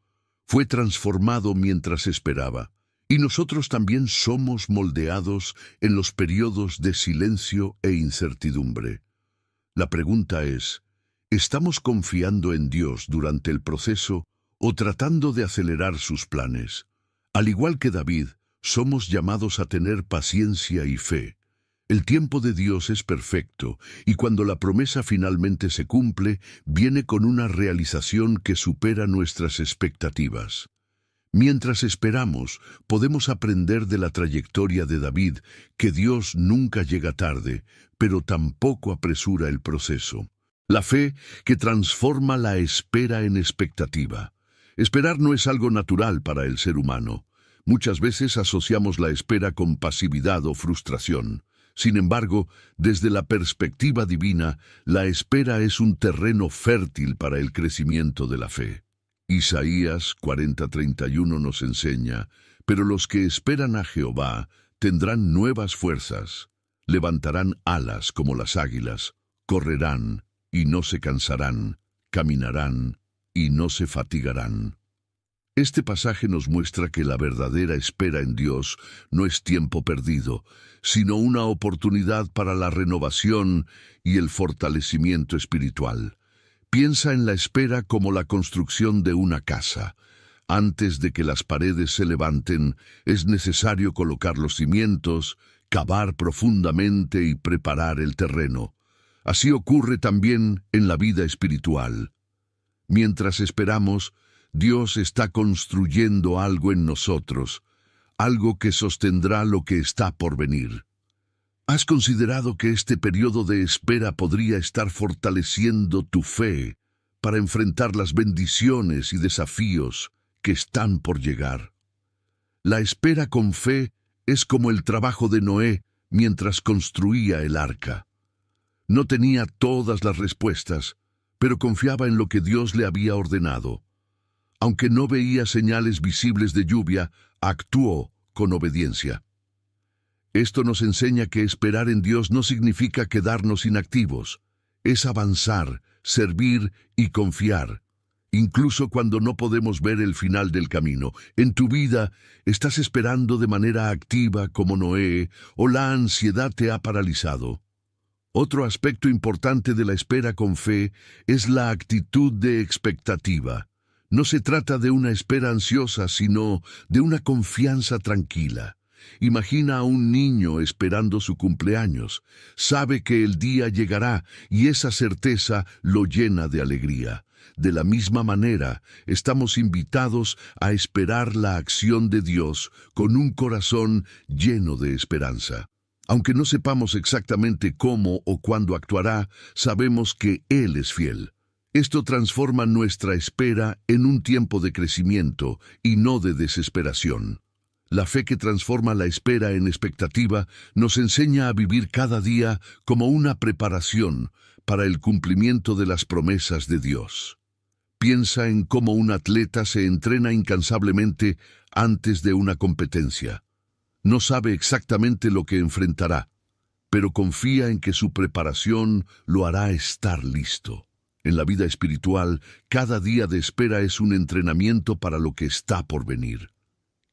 fue transformado mientras esperaba, y nosotros también somos moldeados en los periodos de silencio e incertidumbre. La pregunta es, ¿estamos confiando en Dios durante el proceso o tratando de acelerar sus planes? Al igual que David, somos llamados a tener paciencia y fe. El tiempo de Dios es perfecto, y cuando la promesa finalmente se cumple, viene con una realización que supera nuestras expectativas. Mientras esperamos, podemos aprender de la trayectoria de David que Dios nunca llega tarde, pero tampoco apresura el proceso. La fe que transforma la espera en expectativa. Esperar no es algo natural para el ser humano. Muchas veces asociamos la espera con pasividad o frustración. Sin embargo, desde la perspectiva divina, la espera es un terreno fértil para el crecimiento de la fe. Isaías 40:31 nos enseña, pero los que esperan a Jehová tendrán nuevas fuerzas, levantarán alas como las águilas, correrán y no se cansarán, caminarán y no se fatigarán. Este pasaje nos muestra que la verdadera espera en Dios no es tiempo perdido, sino una oportunidad para la renovación y el fortalecimiento espiritual. Piensa en la espera como la construcción de una casa. Antes de que las paredes se levanten, es necesario colocar los cimientos, cavar profundamente y preparar el terreno. Así ocurre también en la vida espiritual. Mientras esperamos, Dios está construyendo algo en nosotros, algo que sostendrá lo que está por venir. ¿Has considerado que este periodo de espera podría estar fortaleciendo tu fe para enfrentar las bendiciones y desafíos que están por llegar? La espera con fe es como el trabajo de Noé mientras construía el arca. No tenía todas las respuestas, pero confiaba en lo que Dios le había ordenado. Aunque no veía señales visibles de lluvia, actuó con obediencia. Esto nos enseña que esperar en Dios no significa quedarnos inactivos. Es avanzar, servir y confiar, incluso cuando no podemos ver el final del camino. En tu vida, ¿estás esperando de manera activa como Noé o la ansiedad te ha paralizado? Otro aspecto importante de la espera con fe es la actitud de expectativa. No se trata de una espera ansiosa, sino de una confianza tranquila. Imagina a un niño esperando su cumpleaños. Sabe que el día llegará y esa certeza lo llena de alegría. De la misma manera, estamos invitados a esperar la acción de Dios con un corazón lleno de esperanza. Aunque no sepamos exactamente cómo o cuándo actuará, sabemos que Él es fiel. Esto transforma nuestra espera en un tiempo de crecimiento y no de desesperación. La fe que transforma la espera en expectativa nos enseña a vivir cada día como una preparación para el cumplimiento de las promesas de Dios. Piensa en cómo un atleta se entrena incansablemente antes de una competencia. No sabe exactamente lo que enfrentará, pero confía en que su preparación lo hará estar listo. En la vida espiritual, cada día de espera es un entrenamiento para lo que está por venir.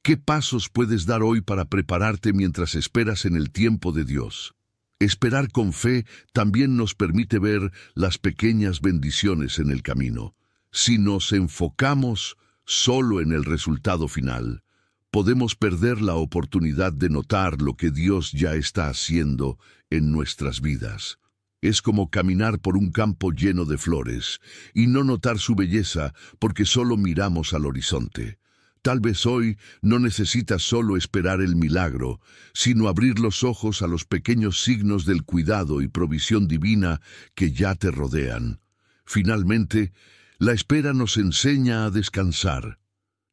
¿Qué pasos puedes dar hoy para prepararte mientras esperas en el tiempo de Dios? Esperar con fe también nos permite ver las pequeñas bendiciones en el camino. Si nos enfocamos solo en el resultado final, podemos perder la oportunidad de notar lo que Dios ya está haciendo en nuestras vidas. Es como caminar por un campo lleno de flores y no notar su belleza porque solo miramos al horizonte. Tal vez hoy no necesitas solo esperar el milagro, sino abrir los ojos a los pequeños signos del cuidado y provisión divina que ya te rodean. Finalmente, la espera nos enseña a descansar.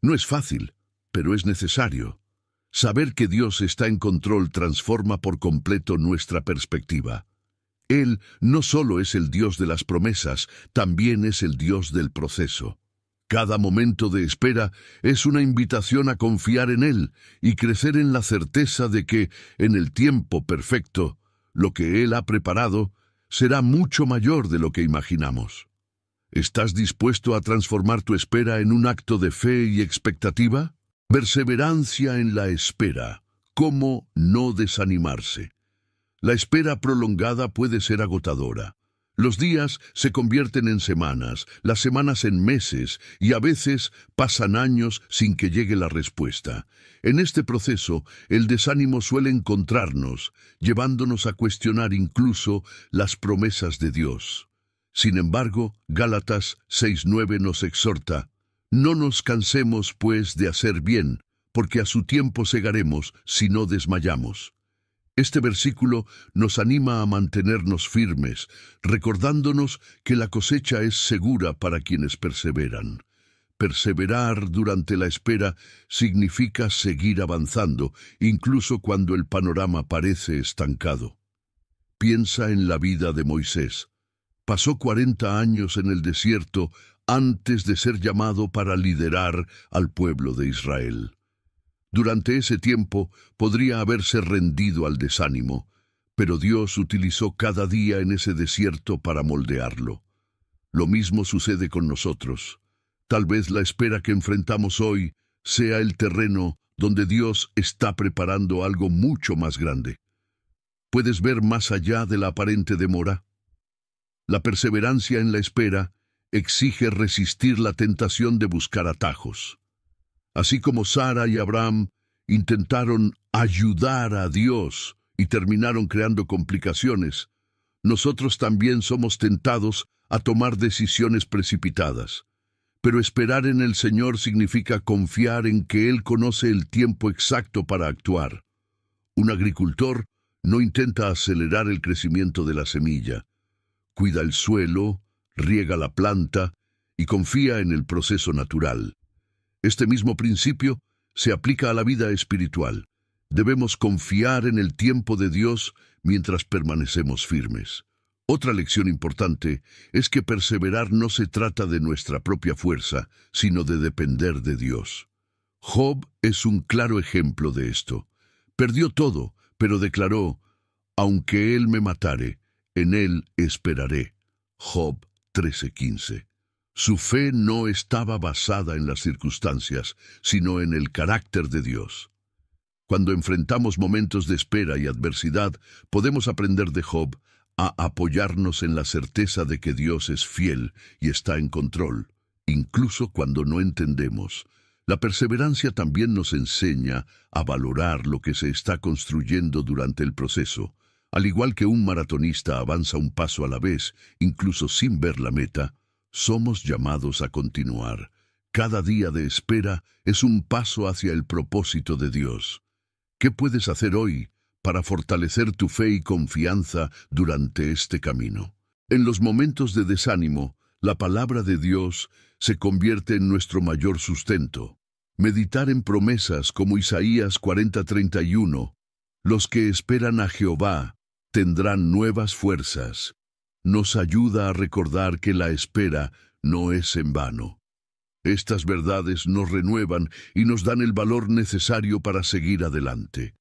No es fácil, pero es necesario. Saber que Dios está en control transforma por completo nuestra perspectiva. Él no solo es el Dios de las promesas, también es el Dios del proceso. Cada momento de espera es una invitación a confiar en Él y crecer en la certeza de que, en el tiempo perfecto, lo que Él ha preparado será mucho mayor de lo que imaginamos. ¿Estás dispuesto a transformar tu espera en un acto de fe y expectativa? Perseverancia en la espera. ¿Cómo no desanimarse? La espera prolongada puede ser agotadora. Los días se convierten en semanas, las semanas en meses, y a veces pasan años sin que llegue la respuesta. En este proceso, el desánimo suele encontrarnos, llevándonos a cuestionar incluso las promesas de Dios. Sin embargo, Gálatas 6:9 nos exhorta: no nos cansemos, pues, de hacer bien, porque a su tiempo segaremos si no desmayamos. Este versículo nos anima a mantenernos firmes, recordándonos que la cosecha es segura para quienes perseveran. Perseverar durante la espera significa seguir avanzando, incluso cuando el panorama parece estancado. Piensa en la vida de Moisés. Pasó 40 años en el desierto antes de ser llamado para liderar al pueblo de Israel. Durante ese tiempo podría haberse rendido al desánimo, pero Dios utilizó cada día en ese desierto para moldearlo. Lo mismo sucede con nosotros. Tal vez la espera que enfrentamos hoy sea el terreno donde Dios está preparando algo mucho más grande. ¿Puedes ver más allá de la aparente demora? La perseverancia en la espera exige resistir la tentación de buscar atajos. Así como Sara y Abraham intentaron ayudar a Dios y terminaron creando complicaciones, nosotros también somos tentados a tomar decisiones precipitadas. Pero esperar en el Señor significa confiar en que Él conoce el tiempo exacto para actuar. Un agricultor no intenta acelerar el crecimiento de la semilla. Cuida el suelo, riega la planta y confía en el proceso natural. Este mismo principio se aplica a la vida espiritual. Debemos confiar en el tiempo de Dios mientras permanecemos firmes. Otra lección importante es que perseverar no se trata de nuestra propia fuerza, sino de depender de Dios. Job es un claro ejemplo de esto. Perdió todo, pero declaró: aunque Él me matare, en Él esperaré. Job 13:15. Su fe no estaba basada en las circunstancias, sino en el carácter de Dios. Cuando enfrentamos momentos de espera y adversidad, podemos aprender de Job a apoyarnos en la certeza de que Dios es fiel y está en control, incluso cuando no entendemos. La perseverancia también nos enseña a valorar lo que se está construyendo durante el proceso. Al igual que un maratonista avanza un paso a la vez, incluso sin ver la meta, somos llamados a continuar. Cada día de espera es un paso hacia el propósito de Dios. ¿Qué puedes hacer hoy para fortalecer tu fe y confianza durante este camino? En los momentos de desánimo, la palabra de Dios se convierte en nuestro mayor sustento. Meditar en promesas como Isaías 40:31, los que esperan a Jehová tendrán nuevas fuerzas, nos ayuda a recordar que la espera no es en vano. Estas verdades nos renuevan y nos dan el valor necesario para seguir adelante.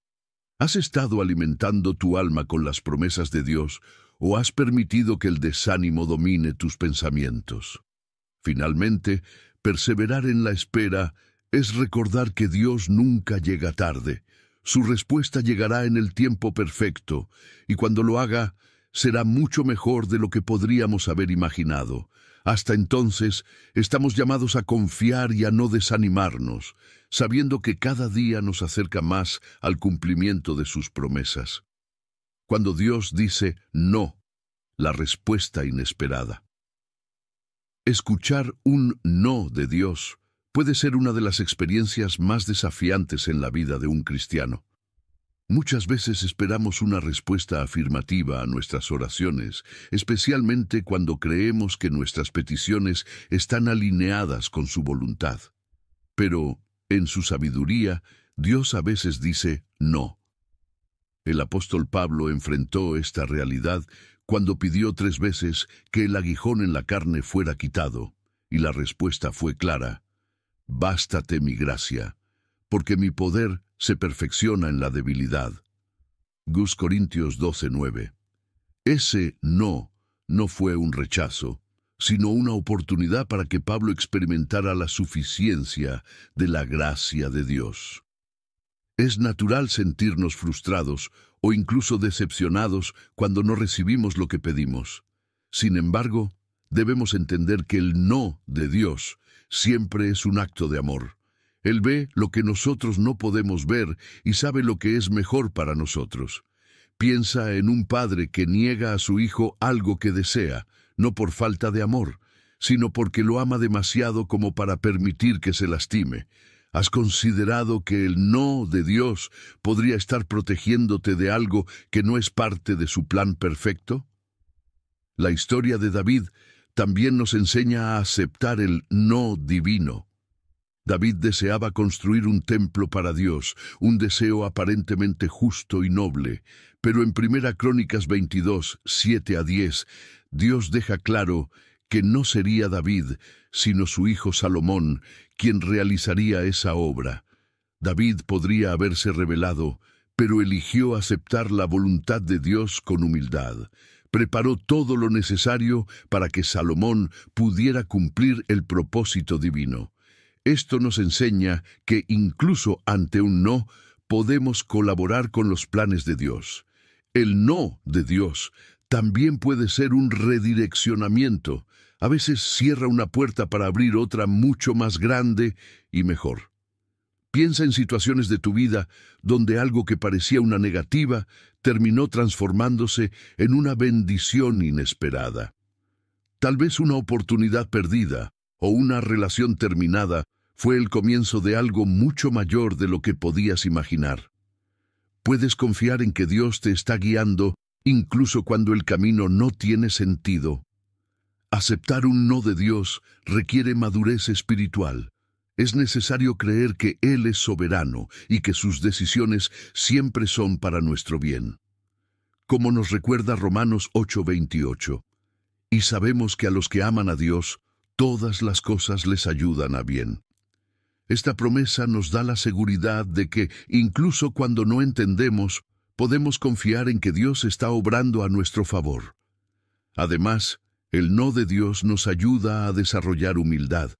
¿Has estado alimentando tu alma con las promesas de Dios o has permitido que el desánimo domine tus pensamientos? Finalmente, perseverar en la espera es recordar que Dios nunca llega tarde. Su respuesta llegará en el tiempo perfecto, y cuando lo haga, será mucho mejor de lo que podríamos haber imaginado. Hasta entonces, estamos llamados a confiar y a no desanimarnos, sabiendo que cada día nos acerca más al cumplimiento de sus promesas. Cuando Dios dice no, la respuesta inesperada. Escuchar un no de Dios puede ser una de las experiencias más desafiantes en la vida de un cristiano. Muchas veces esperamos una respuesta afirmativa a nuestras oraciones, especialmente cuando creemos que nuestras peticiones están alineadas con su voluntad. Pero, en su sabiduría, Dios a veces dice no. El apóstol Pablo enfrentó esta realidad cuando pidió 3 veces que el aguijón en la carne fuera quitado, y la respuesta fue clara: bástate mi gracia, porque mi poder se perfecciona en la debilidad. 2 Corintios 12:9. Ese no fue un rechazo, sino una oportunidad para que Pablo experimentara la suficiencia de la gracia de Dios. Es natural sentirnos frustrados o incluso decepcionados cuando no recibimos lo que pedimos. Sin embargo, debemos entender que el no de Dios siempre es un acto de amor. Él ve lo que nosotros no podemos ver y sabe lo que es mejor para nosotros. Piensa en un padre que niega a su hijo algo que desea, no por falta de amor, sino porque lo ama demasiado como para permitir que se lastime. ¿Has considerado que el no de Dios podría estar protegiéndote de algo que no es parte de su plan perfecto? La historia de David también nos enseña a aceptar el no divino. David deseaba construir un templo para Dios, un deseo aparentemente justo y noble, pero en 1 Crónicas 22, 7-10, Dios deja claro que no sería David, sino su hijo Salomón, quien realizaría esa obra. David podría haberse rebelado, pero eligió aceptar la voluntad de Dios con humildad. Preparó todo lo necesario para que Salomón pudiera cumplir el propósito divino. Esto nos enseña que incluso ante un no, podemos colaborar con los planes de Dios. El no de Dios también puede ser un redireccionamiento. A veces cierra una puerta para abrir otra mucho más grande y mejor. Piensa en situaciones de tu vida donde algo que parecía una negativa terminó transformándose en una bendición inesperada. Tal vez una oportunidad perdida o una relación terminada fue el comienzo de algo mucho mayor de lo que podías imaginar. Puedes confiar en que Dios te está guiando incluso cuando el camino no tiene sentido. Aceptar un no de Dios requiere madurez espiritual. Es necesario creer que Él es soberano y que sus decisiones siempre son para nuestro bien. Como nos recuerda Romanos 8:28, y sabemos que a los que aman a Dios, todas las cosas les ayudan a bien. Esta promesa nos da la seguridad de que, incluso cuando no entendemos, podemos confiar en que Dios está obrando a nuestro favor. Además, el no de Dios nos ayuda a desarrollar humildad.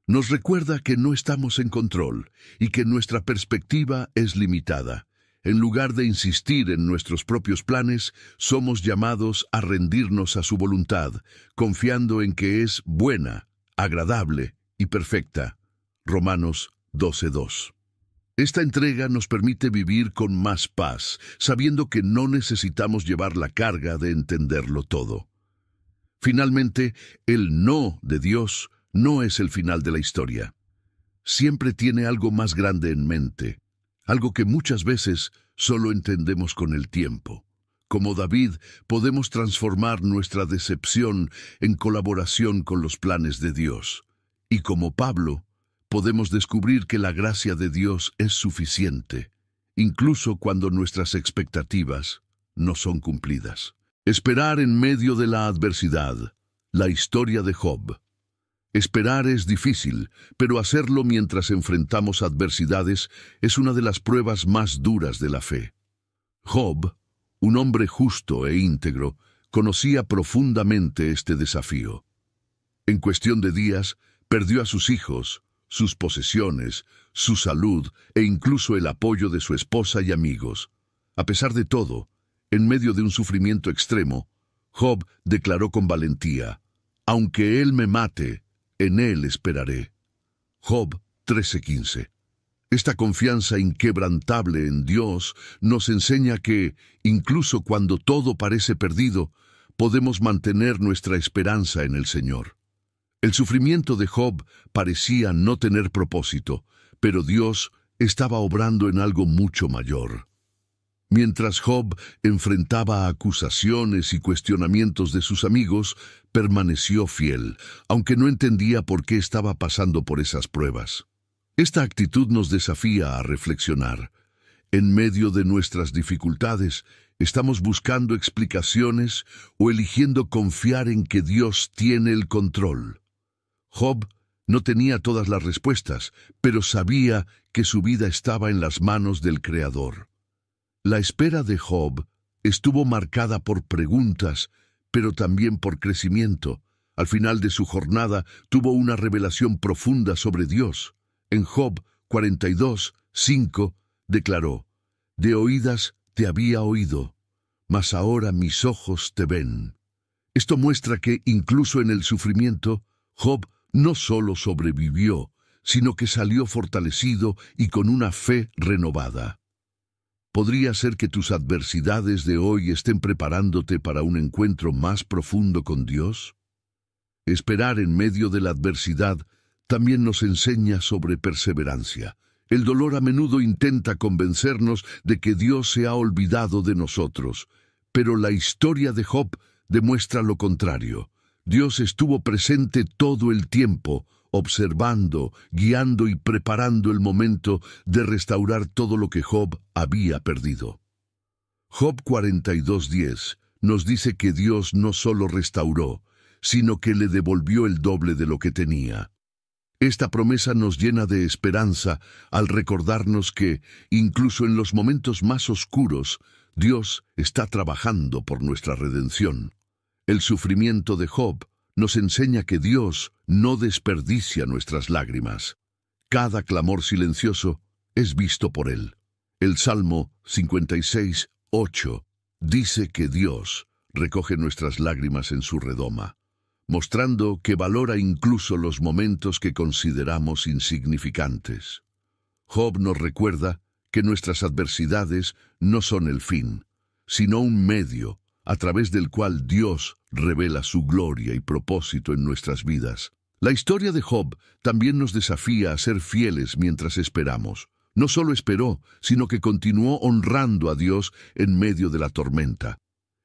Nos recuerda que no estamos en control y que nuestra perspectiva es limitada. En lugar de insistir en nuestros propios planes, somos llamados a rendirnos a su voluntad, confiando en que es buena, agradable y perfecta. Romanos 12:2. Esta entrega nos permite vivir con más paz, sabiendo que no necesitamos llevar la carga de entenderlo todo. Finalmente, el no de Dios no es el final de la historia. Siempre tiene algo más grande en mente, algo que muchas veces solo entendemos con el tiempo. Como David, podemos transformar nuestra decepción en colaboración con los planes de Dios. Y como Pablo, podemos descubrir que la gracia de Dios es suficiente, incluso cuando nuestras expectativas no son cumplidas. Esperar en medio de la adversidad. La historia de Job. Esperar es difícil, pero hacerlo mientras enfrentamos adversidades es una de las pruebas más duras de la fe. Job, un hombre justo e íntegro, conocía profundamente este desafío. En cuestión de días, perdió a sus hijos, sus posesiones, su salud e incluso el apoyo de su esposa y amigos. A pesar de todo, en medio de un sufrimiento extremo, Job declaró con valentía: «Aunque él me mate, en él esperaré». Job 13:15. Esta confianza inquebrantable en Dios nos enseña que, incluso cuando todo parece perdido, podemos mantener nuestra esperanza en el Señor. El sufrimiento de Job parecía no tener propósito, pero Dios estaba obrando en algo mucho mayor. Mientras Job enfrentaba acusaciones y cuestionamientos de sus amigos, permaneció fiel, aunque no entendía por qué estaba pasando por esas pruebas. Esta actitud nos desafía a reflexionar. En medio de nuestras dificultades, ¿estamos buscando explicaciones o eligiendo confiar en que Dios tiene el control? Job no tenía todas las respuestas, pero sabía que su vida estaba en las manos del Creador. La espera de Job estuvo marcada por preguntas, pero también por crecimiento. Al final de su jornada tuvo una revelación profunda sobre Dios. En Job 42:5 declaró: «De oídas te había oído, mas ahora mis ojos te ven». Esto muestra que, incluso en el sufrimiento, Job no solo sobrevivió, sino que salió fortalecido y con una fe renovada. ¿Podría ser que tus adversidades de hoy estén preparándote para un encuentro más profundo con Dios? Esperar en medio de la adversidad también nos enseña sobre perseverancia. El dolor a menudo intenta convencernos de que Dios se ha olvidado de nosotros, pero la historia de Job demuestra lo contrario. Dios estuvo presente todo el tiempo, observando, guiando y preparando el momento de restaurar todo lo que Job había perdido. Job 42:10 nos dice que Dios no solo restauró, sino que le devolvió el doble de lo que tenía. Esta promesa nos llena de esperanza al recordarnos que, incluso en los momentos más oscuros, Dios está trabajando por nuestra redención. El sufrimiento de Job nos enseña que Dios no desperdicia nuestras lágrimas. Cada clamor silencioso es visto por Él. El Salmo 56:8 dice que Dios recoge nuestras lágrimas en su redoma, mostrando que valora incluso los momentos que consideramos insignificantes. Job nos recuerda que nuestras adversidades no son el fin, sino un medio a través del cual Dios revela su gloria y propósito en nuestras vidas. La historia de Job también nos desafía a ser fieles mientras esperamos. No solo esperó, sino que continuó honrando a Dios en medio de la tormenta.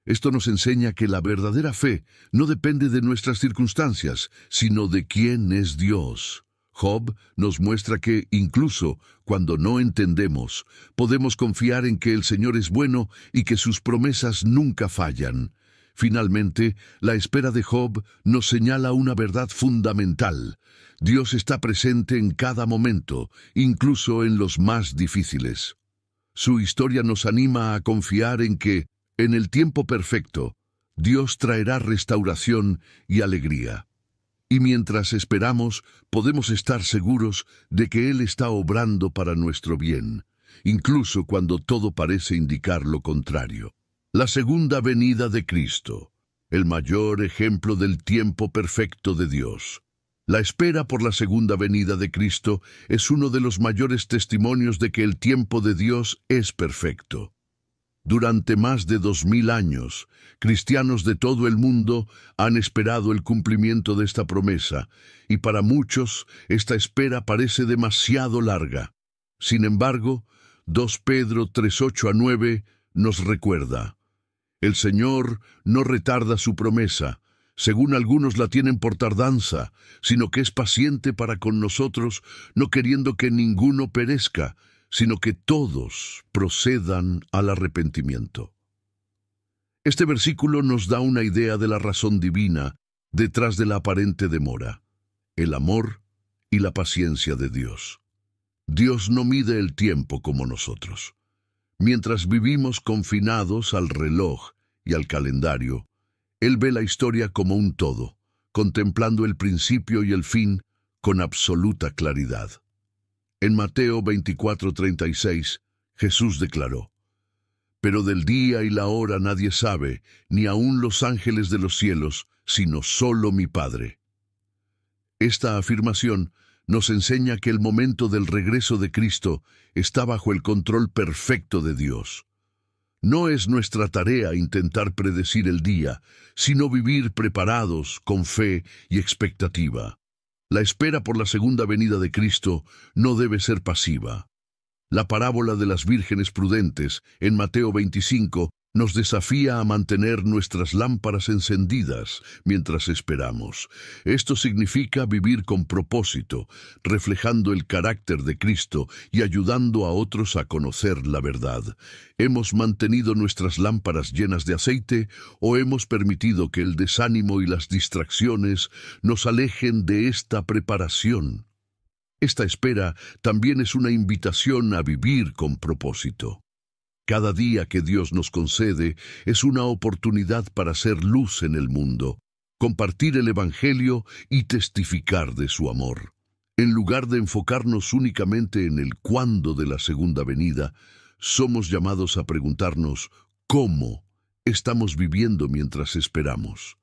Esto nos enseña que la verdadera fe no depende de nuestras circunstancias, sino de quién es Dios. Job nos muestra que, incluso cuando no entendemos, podemos confiar en que el Señor es bueno y que sus promesas nunca fallan. Finalmente, la espera de Job nos señala una verdad fundamental. Dios está presente en cada momento, incluso en los más difíciles. Su historia nos anima a confiar en que, en el tiempo perfecto, Dios traerá restauración y alegría. Y mientras esperamos, podemos estar seguros de que Él está obrando para nuestro bien, incluso cuando todo parece indicar lo contrario. La segunda venida de Cristo, el mayor ejemplo del tiempo perfecto de Dios. La espera por la segunda venida de Cristo es uno de los mayores testimonios de que el tiempo de Dios es perfecto. Durante más de 2000 años, cristianos de todo el mundo han esperado el cumplimiento de esta promesa, y para muchos esta espera parece demasiado larga. Sin embargo, 2 Pedro 3:8-9 nos recuerda: el Señor no retarda su promesa, según algunos la tienen por tardanza, sino que es paciente para con nosotros, no queriendo que ninguno perezca, sino que todos procedan al arrepentimiento. Este versículo nos da una idea de la razón divina detrás de la aparente demora: el amor y la paciencia de Dios. Dios no mide el tiempo como nosotros. Mientras vivimos confinados al reloj y al calendario, Él ve la historia como un todo, contemplando el principio y el fin con absoluta claridad. En Mateo 24:36, Jesús declaró: «Pero del día y la hora nadie sabe, ni aun los ángeles de los cielos, sino solo mi Padre». Esta afirmación nos enseña que el momento del regreso de Cristo está bajo el control perfecto de Dios. No es nuestra tarea intentar predecir el día, sino vivir preparados con fe y expectativa. La espera por la segunda venida de Cristo no debe ser pasiva. La parábola de las vírgenes prudentes, en Mateo 25, nos desafía a mantener nuestras lámparas encendidas mientras esperamos. Esto significa vivir con propósito, reflejando el carácter de Cristo y ayudando a otros a conocer la verdad. ¿Hemos mantenido nuestras lámparas llenas de aceite o hemos permitido que el desánimo y las distracciones nos alejen de esta preparación? Esta espera también es una invitación a vivir con propósito. Cada día que Dios nos concede es una oportunidad para ser luz en el mundo, compartir el Evangelio y testificar de su amor. En lugar de enfocarnos únicamente en el cuándo de la segunda venida, somos llamados a preguntarnos cómo estamos viviendo mientras esperamos.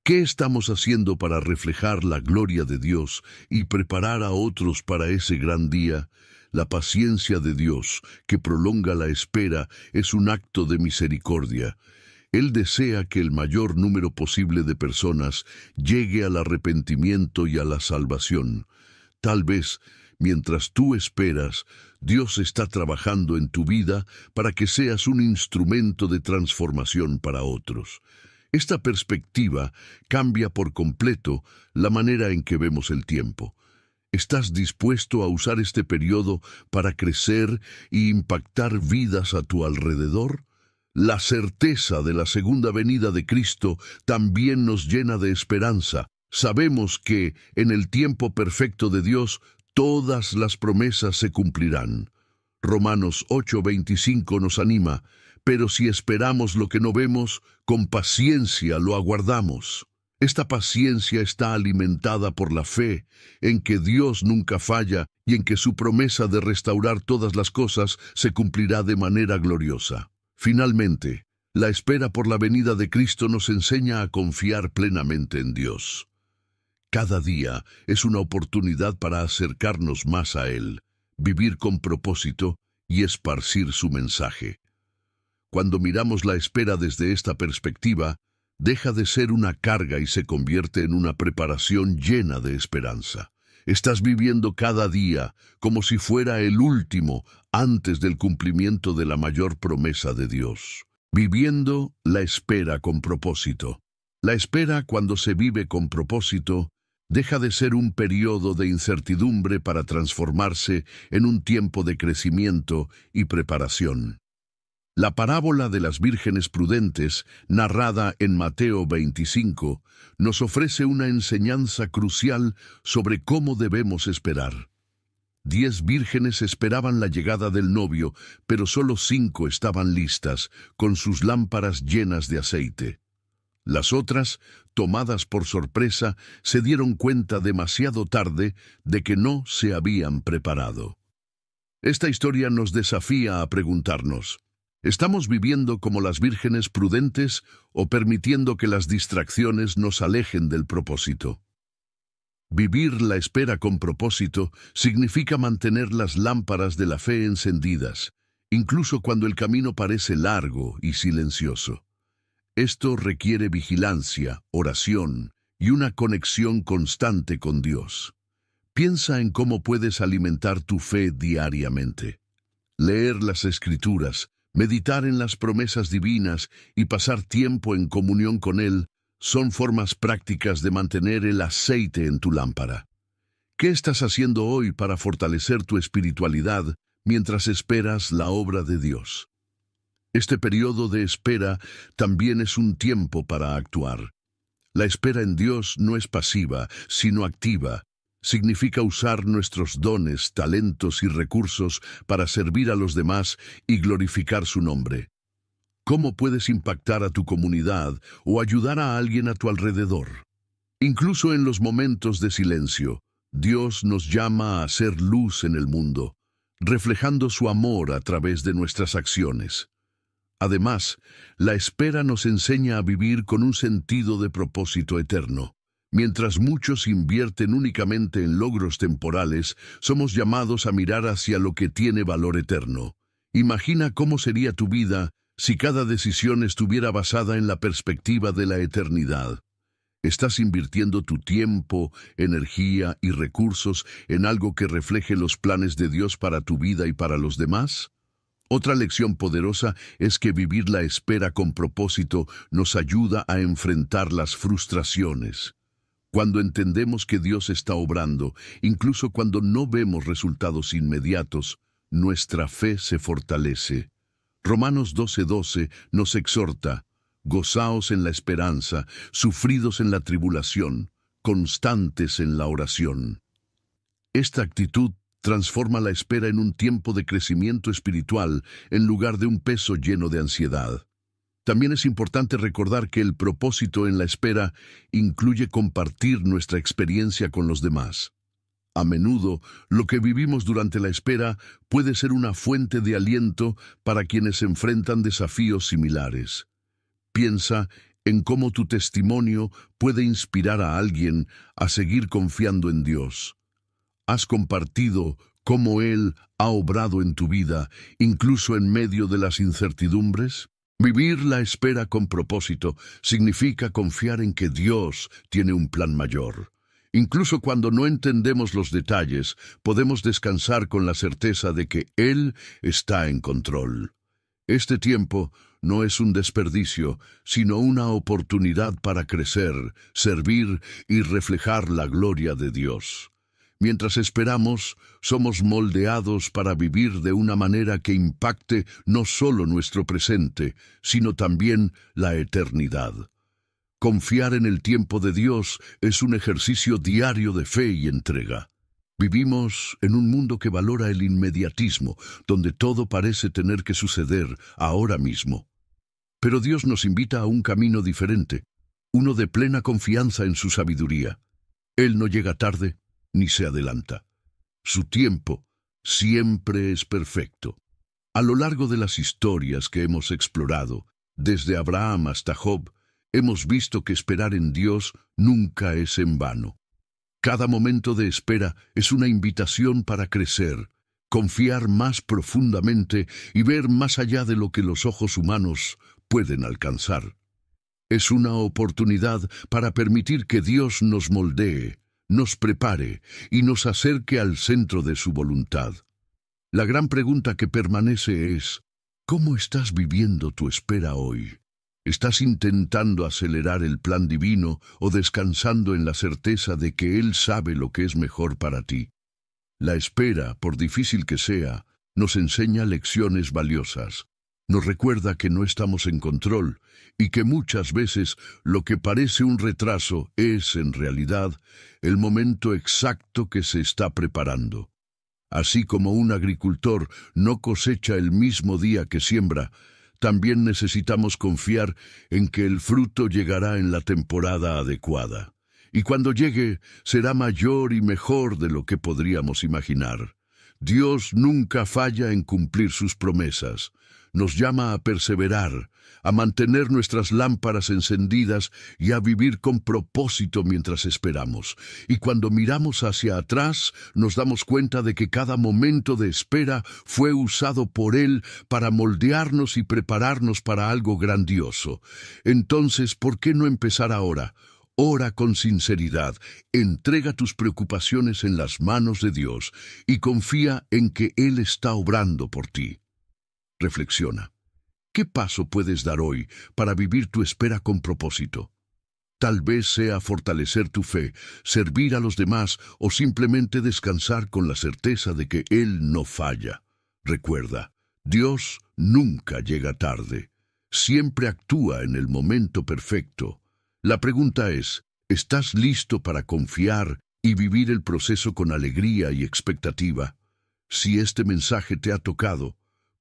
¿Qué estamos haciendo para reflejar la gloria de Dios y preparar a otros para ese gran día? La paciencia de Dios, que prolonga la espera, es un acto de misericordia. Él desea que el mayor número posible de personas llegue al arrepentimiento y a la salvación. Tal vez, mientras tú esperas, Dios está trabajando en tu vida para que seas un instrumento de transformación para otros. Esta perspectiva cambia por completo la manera en que vemos el tiempo. ¿Estás dispuesto a usar este periodo para crecer y impactar vidas a tu alrededor? La certeza de la segunda venida de Cristo también nos llena de esperanza. Sabemos que, en el tiempo perfecto de Dios, todas las promesas se cumplirán. Romanos 8:25 nos anima, pero si esperamos lo que no vemos, con paciencia lo aguardamos. Esta paciencia está alimentada por la fe en que Dios nunca falla y en que su promesa de restaurar todas las cosas se cumplirá de manera gloriosa. Finalmente, la espera por la venida de Cristo nos enseña a confiar plenamente en Dios. Cada día es una oportunidad para acercarnos más a Él, vivir con propósito y esparcir su mensaje. Cuando miramos la espera desde esta perspectiva, deja de ser una carga y se convierte en una preparación llena de esperanza. Estás viviendo cada día como si fuera el último antes del cumplimiento de la mayor promesa de Dios. Viviendo la espera con propósito. La espera, cuando se vive con propósito, deja de ser un periodo de incertidumbre para transformarse en un tiempo de crecimiento y preparación. La parábola de las vírgenes prudentes, narrada en Mateo 25, nos ofrece una enseñanza crucial sobre cómo debemos esperar. 10 vírgenes esperaban la llegada del novio, pero solo 5 estaban listas, con sus lámparas llenas de aceite. Las otras, tomadas por sorpresa, se dieron cuenta demasiado tarde de que no se habían preparado. Esta historia nos desafía a preguntarnos: ¿estamos viviendo como las vírgenes prudentes o permitiendo que las distracciones nos alejen del propósito? Vivir la espera con propósito significa mantener las lámparas de la fe encendidas, incluso cuando el camino parece largo y silencioso. Esto requiere vigilancia, oración y una conexión constante con Dios. Piensa en cómo puedes alimentar tu fe diariamente. Leer las Escrituras, meditar en las promesas divinas y pasar tiempo en comunión con Él son formas prácticas de mantener el aceite en tu lámpara. ¿Qué estás haciendo hoy para fortalecer tu espiritualidad mientras esperas la obra de Dios? Este periodo de espera también es un tiempo para actuar. La espera en Dios no es pasiva, sino activa. Significa usar nuestros dones, talentos y recursos para servir a los demás y glorificar su nombre. ¿Cómo puedes impactar a tu comunidad o ayudar a alguien a tu alrededor? Incluso en los momentos de silencio, Dios nos llama a hacer luz en el mundo, reflejando su amor a través de nuestras acciones. Además, la espera nos enseña a vivir con un sentido de propósito eterno. Mientras muchos invierten únicamente en logros temporales, somos llamados a mirar hacia lo que tiene valor eterno. Imagina cómo sería tu vida si cada decisión estuviera basada en la perspectiva de la eternidad. ¿Estás invirtiendo tu tiempo, energía y recursos en algo que refleje los planes de Dios para tu vida y para los demás? Otra lección poderosa es que vivir la espera con propósito nos ayuda a enfrentar las frustraciones. Cuando entendemos que Dios está obrando, incluso cuando no vemos resultados inmediatos, nuestra fe se fortalece. Romanos 12:12 nos exhorta: gozaos en la esperanza, sufridos en la tribulación, constantes en la oración. Esta actitud transforma la espera en un tiempo de crecimiento espiritual en lugar de un peso lleno de ansiedad. También es importante recordar que el propósito en la espera incluye compartir nuestra experiencia con los demás. A menudo, lo que vivimos durante la espera puede ser una fuente de aliento para quienes enfrentan desafíos similares. Piensa en cómo tu testimonio puede inspirar a alguien a seguir confiando en Dios. ¿Has compartido cómo Él ha obrado en tu vida, incluso en medio de las incertidumbres? Vivir la espera con propósito significa confiar en que Dios tiene un plan mayor. Incluso cuando no entendemos los detalles, podemos descansar con la certeza de que Él está en control. Este tiempo no es un desperdicio, sino una oportunidad para crecer, servir y reflejar la gloria de Dios. Mientras esperamos, somos moldeados para vivir de una manera que impacte no solo nuestro presente, sino también la eternidad. Confiar en el tiempo de Dios es un ejercicio diario de fe y entrega. Vivimos en un mundo que valora el inmediatismo, donde todo parece tener que suceder ahora mismo. Pero Dios nos invita a un camino diferente, uno de plena confianza en su sabiduría. Él no llega tarde ni se adelanta. Su tiempo siempre es perfecto. A lo largo de las historias que hemos explorado, desde Abraham hasta Job, hemos visto que esperar en Dios nunca es en vano. Cada momento de espera es una invitación para crecer, confiar más profundamente y ver más allá de lo que los ojos humanos pueden alcanzar. Es una oportunidad para permitir que Dios nos moldee, nos prepare y nos acerque al centro de su voluntad. La gran pregunta que permanece es, ¿cómo estás viviendo tu espera hoy? ¿Estás intentando acelerar el plan divino o descansando en la certeza de que Él sabe lo que es mejor para ti? La espera, por difícil que sea, nos enseña lecciones valiosas. Nos recuerda que no estamos en control y que muchas veces lo que parece un retraso es, en realidad, el momento exacto que se está preparando. Así como un agricultor no cosecha el mismo día que siembra, también necesitamos confiar en que el fruto llegará en la temporada adecuada. Y cuando llegue, será mayor y mejor de lo que podríamos imaginar. Dios nunca falla en cumplir sus promesas. Nos llama a perseverar, a mantener nuestras lámparas encendidas y a vivir con propósito mientras esperamos. Y cuando miramos hacia atrás, nos damos cuenta de que cada momento de espera fue usado por Él para moldearnos y prepararnos para algo grandioso. Entonces, ¿por qué no empezar ahora? Ora con sinceridad, entrega tus preocupaciones en las manos de Dios y confía en que Él está obrando por ti. Reflexiona. ¿Qué paso puedes dar hoy para vivir tu espera con propósito? Tal vez sea fortalecer tu fe, servir a los demás o simplemente descansar con la certeza de que Él no falla. Recuerda, Dios nunca llega tarde. Siempre actúa en el momento perfecto. La pregunta es, ¿estás listo para confiar y vivir el proceso con alegría y expectativa? Si este mensaje te ha tocado,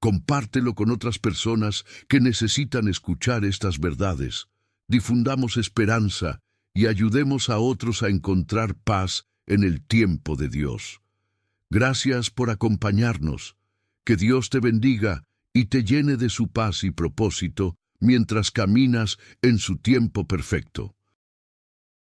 compártelo con otras personas que necesitan escuchar estas verdades. Difundamos esperanza y ayudemos a otros a encontrar paz en el tiempo de Dios. Gracias por acompañarnos. Que Dios te bendiga y te llene de su paz y propósito mientras caminas en su tiempo perfecto.